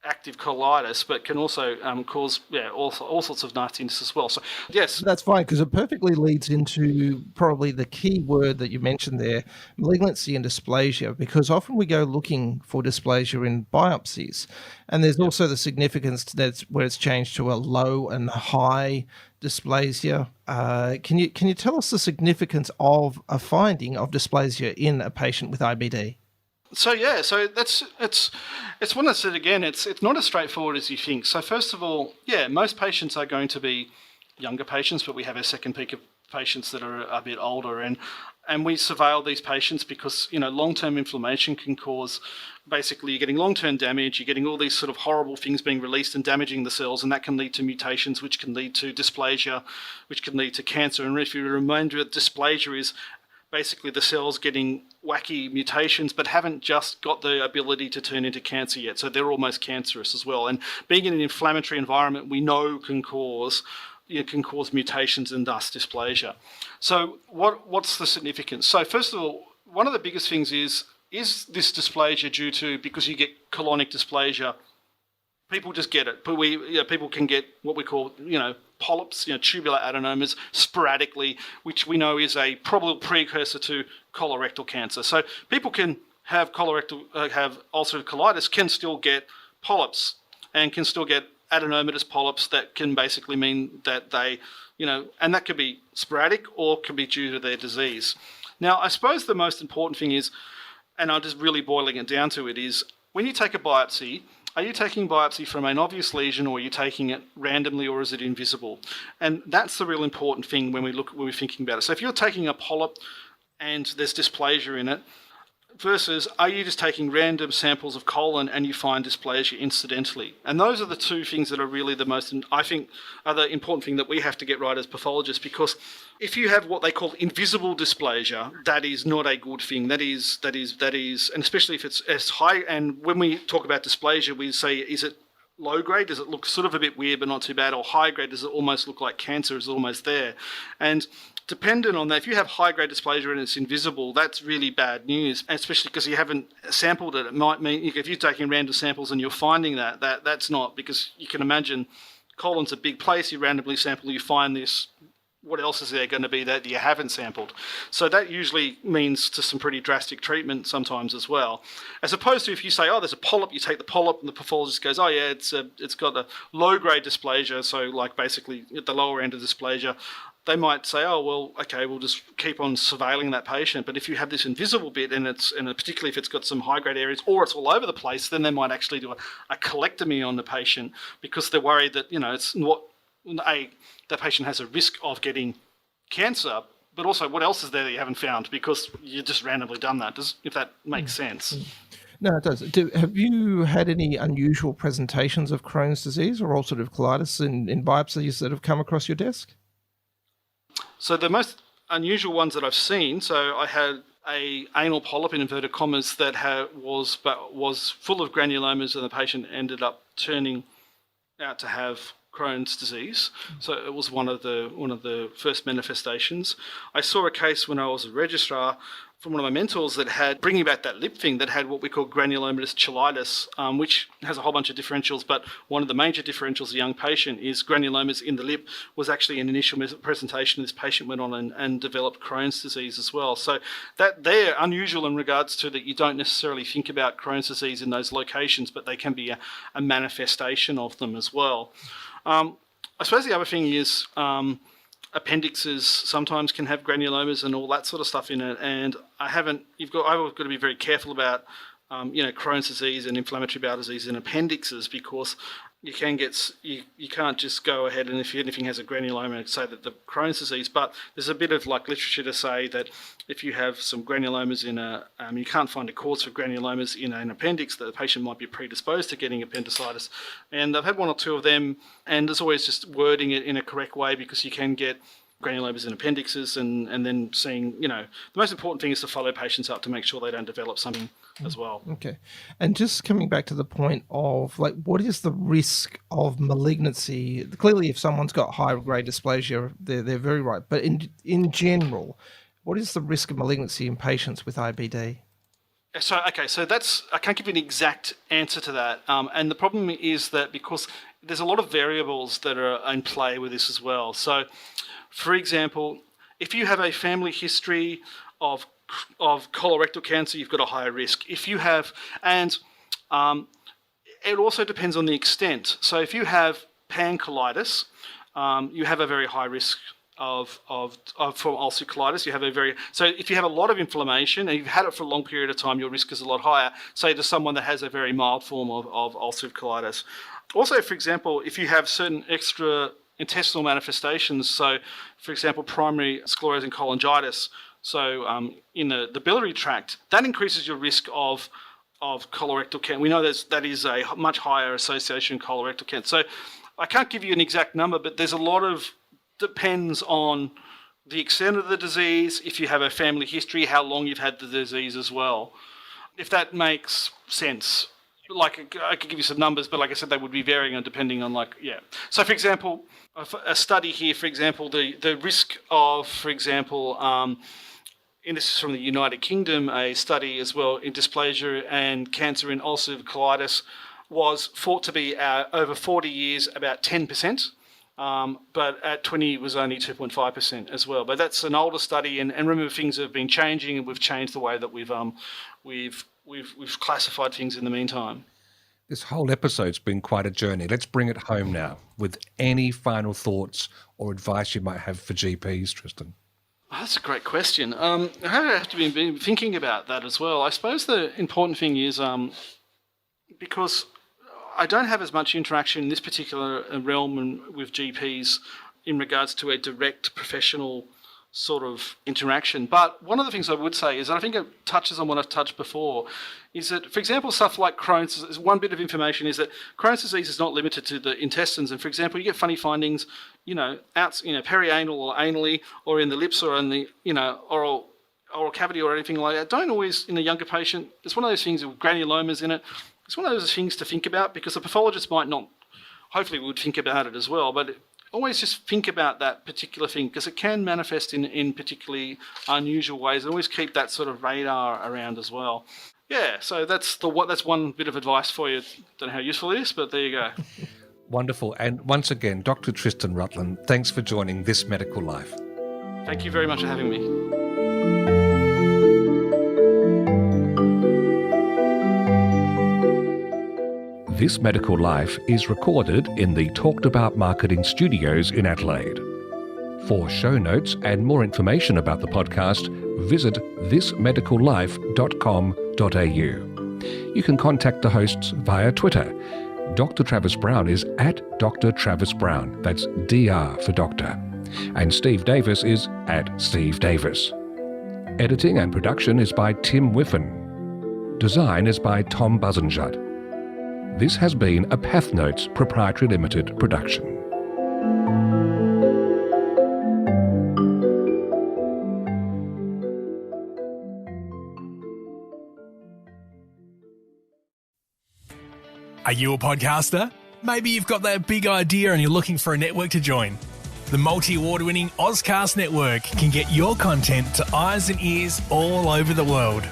active colitis, but can also cause all sorts of nastiness as well. So yes, that's fine, because it perfectly leads into probably the key word that you mentioned there, malignancy and dysplasia, because often we go looking for dysplasia in biopsies, and there's also the significance that's where it's changed to a low and high dysplasia. Can you tell us the significance of a finding of dysplasia in a patient with IBD? So it's one I said again, it's not as straightforward as you think. So first of all, most patients are going to be younger patients, but we have a second peak of patients that are a bit older, and we surveil these patients because long-term inflammation can cause, basically you're getting long-term damage, you're getting all these sort of horrible things being released and damaging the cells, and that can lead to mutations, which can lead to dysplasia, which can lead to cancer. And if you remember, dysplasia is basically the cells getting wacky mutations but haven't just got the ability to turn into cancer yet. So they're almost cancerous as well. And being in an inflammatory environment, we know can cause mutations and thus dysplasia. So what's the significance? So first of all, one of the biggest things is this dysplasia due to, because you get colonic dysplasia, people just get it. But people can get what we call, polyps, tubular adenomas sporadically, which we know is a probable precursor to colorectal cancer. So people can have have ulcerative colitis, can still get polyps and can still get adenomatous polyps that can basically mean that they, and that could be sporadic or could be due to their disease. Now, I suppose the most important thing is, and I'm just really boiling it down to it, is when you take a biopsy, are you taking biopsy from an obvious lesion, or are you taking it randomly, or is it invisible? And that's the real important thing when we're thinking about it. So if you're taking a polyp and there's dysplasia in it, versus are you just taking random samples of colon and you find dysplasia incidentally? And those are the two things that are really the most, I think, are the important thing that we have to get right as pathologists, because if you have what they call invisible dysplasia, that is not a good thing. That is, and especially if it's as high, and when we talk about dysplasia, we say, is it low grade? Does it look sort of a bit weird but not too bad? Or high grade, does it almost look like cancer is almost there? And dependent on that, if you have high-grade dysplasia and it's invisible, that's really bad news, especially because you haven't sampled it. It might mean if you're taking random samples and you're finding that's not, because you can imagine colon's a big place, you randomly sample, you find this, what else is there going to be that you haven't sampled? So that usually means to some pretty drastic treatment sometimes as well. As opposed to if you say, oh, there's a polyp, you take the polyp and the pathologist goes, oh yeah, it's got a low-grade dysplasia, so like basically at the lower end of dysplasia, they might say, oh, well, okay, we'll just keep on surveilling that patient. But if you have this invisible bit, and particularly if it's got some high-grade areas or it's all over the place, then they might actually do a colectomy on the patient, because they're worried that, it's not, that patient has a risk of getting cancer, but also what else is there that you haven't found because you just randomly done that, if that makes sense. No, it does. Have you had any unusual presentations of Crohn's disease or ulcerative colitis in biopsies that have come across your desk? So the most unusual ones that I've seen, so I had a anal polyp in inverted commas that was full of granulomas, and the patient ended up turning out to have Crohn's disease. So it was one of the first manifestations. I saw a case when I was a registrar from one of my mentors that had, bringing back that lip thing, that had what we call granulomatous cheilitis, which has a whole bunch of differentials, but one of the major differentials of a young patient is granulomas in the lip was actually an initial presentation. This patient went on and developed Crohn's disease as well. So that they're unusual in regards to that you don't necessarily think about Crohn's disease in those locations, but they can be a manifestation of them as well. I suppose the other thing is appendixes sometimes can have granulomas and all that sort of stuff in it, and I've got to be very careful about Crohn's disease and inflammatory bowel disease in appendixes, because you can't just go ahead and if anything has a granuloma say that the Crohn's disease, but there's a bit of literature to say that if you have some granulomas you can't find a cause for granulomas in an appendix, that the patient might be predisposed to getting appendicitis. And I've had one or two of them, and there's always just wording it in a correct way, because you can get granulomas in appendixes, and then seeing, the most important thing is to follow patients up to make sure they don't develop something as well. Okay. And just coming back to the point of what is the risk of malignancy? Clearly, if someone's got high-grade dysplasia, they're very right. But in general, what is the risk of malignancy in patients with IBD? So I can't give you an exact answer to that. And the problem is that because there's a lot of variables that are in play with this as well. So, for example, if you have a family history of colorectal cancer, you've got a higher risk. If you have, and it also depends on the extent. So if you have pancolitis, you have a very high risk for ulcerative colitis. So if you have a lot of inflammation and you've had it for a long period of time, your risk is a lot higher, say to someone that has a very mild form of ulcerative colitis. Also, for example, if you have certain extra intestinal manifestations, so for example, primary sclerosing cholangitis, so in the biliary tract, that increases your risk of colorectal cancer. We know that is a much higher association with colorectal cancer. So I can't give you an exact number, but there's a lot of depends on the extent of the disease, if you have a family history, how long you've had the disease as well. If that makes sense. Like, I could give you some numbers, but like I said, they would be varying on depending on So, for example, a study here, for example, the risk of, for example, and this is from the United Kingdom, a study as well in dysplasia and cancer in ulcerative colitis was thought to be over 40 years about 10%. But at 20 it was only 2.5% as well. But that's an older study, and remember, things have been changing, and we've changed the way that we've classified things in the meantime. This whole episode's been quite a journey. Let's bring it home now with any final thoughts or advice you might have for GPs, Tristan. Oh, that's a great question. I have to be thinking about that as well. I suppose the important thing is because I don't have as much interaction in this particular realm with GPs in regards to a direct professional sort of interaction. But one of the things I would say is, and I think it touches on what I've touched before, is that, for example, stuff like Crohn's, one bit of information is that Crohn's disease is not limited to the intestines. And for example, you get funny findings, perianal or anally, or in the lips, or in the, oral cavity or anything like that. Don't always, in a younger patient, it's one of those things with granulomas in it. It's one of those things to think about, because the pathologist might not, hopefully would think about it as well, but always just think about that particular thing, because it can manifest in particularly unusual ways, and always keep that sort of radar around as well. Yeah, so that's one bit of advice for you. Don't know how useful it is, but there you go. Wonderful. And once again, Dr. Tristan Rutland, thanks for joining This Medical Life. Thank you very much for having me. This Medical Life is recorded in the Talked About Marketing Studios in Adelaide. For show notes and more information about the podcast, visit thismedicallife.com.au. You can contact the hosts via Twitter. Dr. Travis Brown is at Dr. Travis Brown. That's DR for doctor. And Steve Davis is at Steve Davis. Editing and production is by Tim Whiffen. Design is by Tom Buzenjut. This has been a PathNotes Proprietary Limited production. Are you a podcaster? Maybe you've got that big idea and you're looking for a network to join. The multi-award-winning Ozcast network can get your content to eyes and ears all over the world.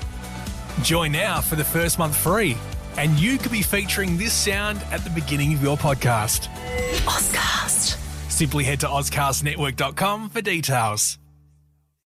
Join now for the first month free, and you could be featuring this sound at the beginning of your podcast. Ozcast. Simply head to ozcastnetwork.com for details.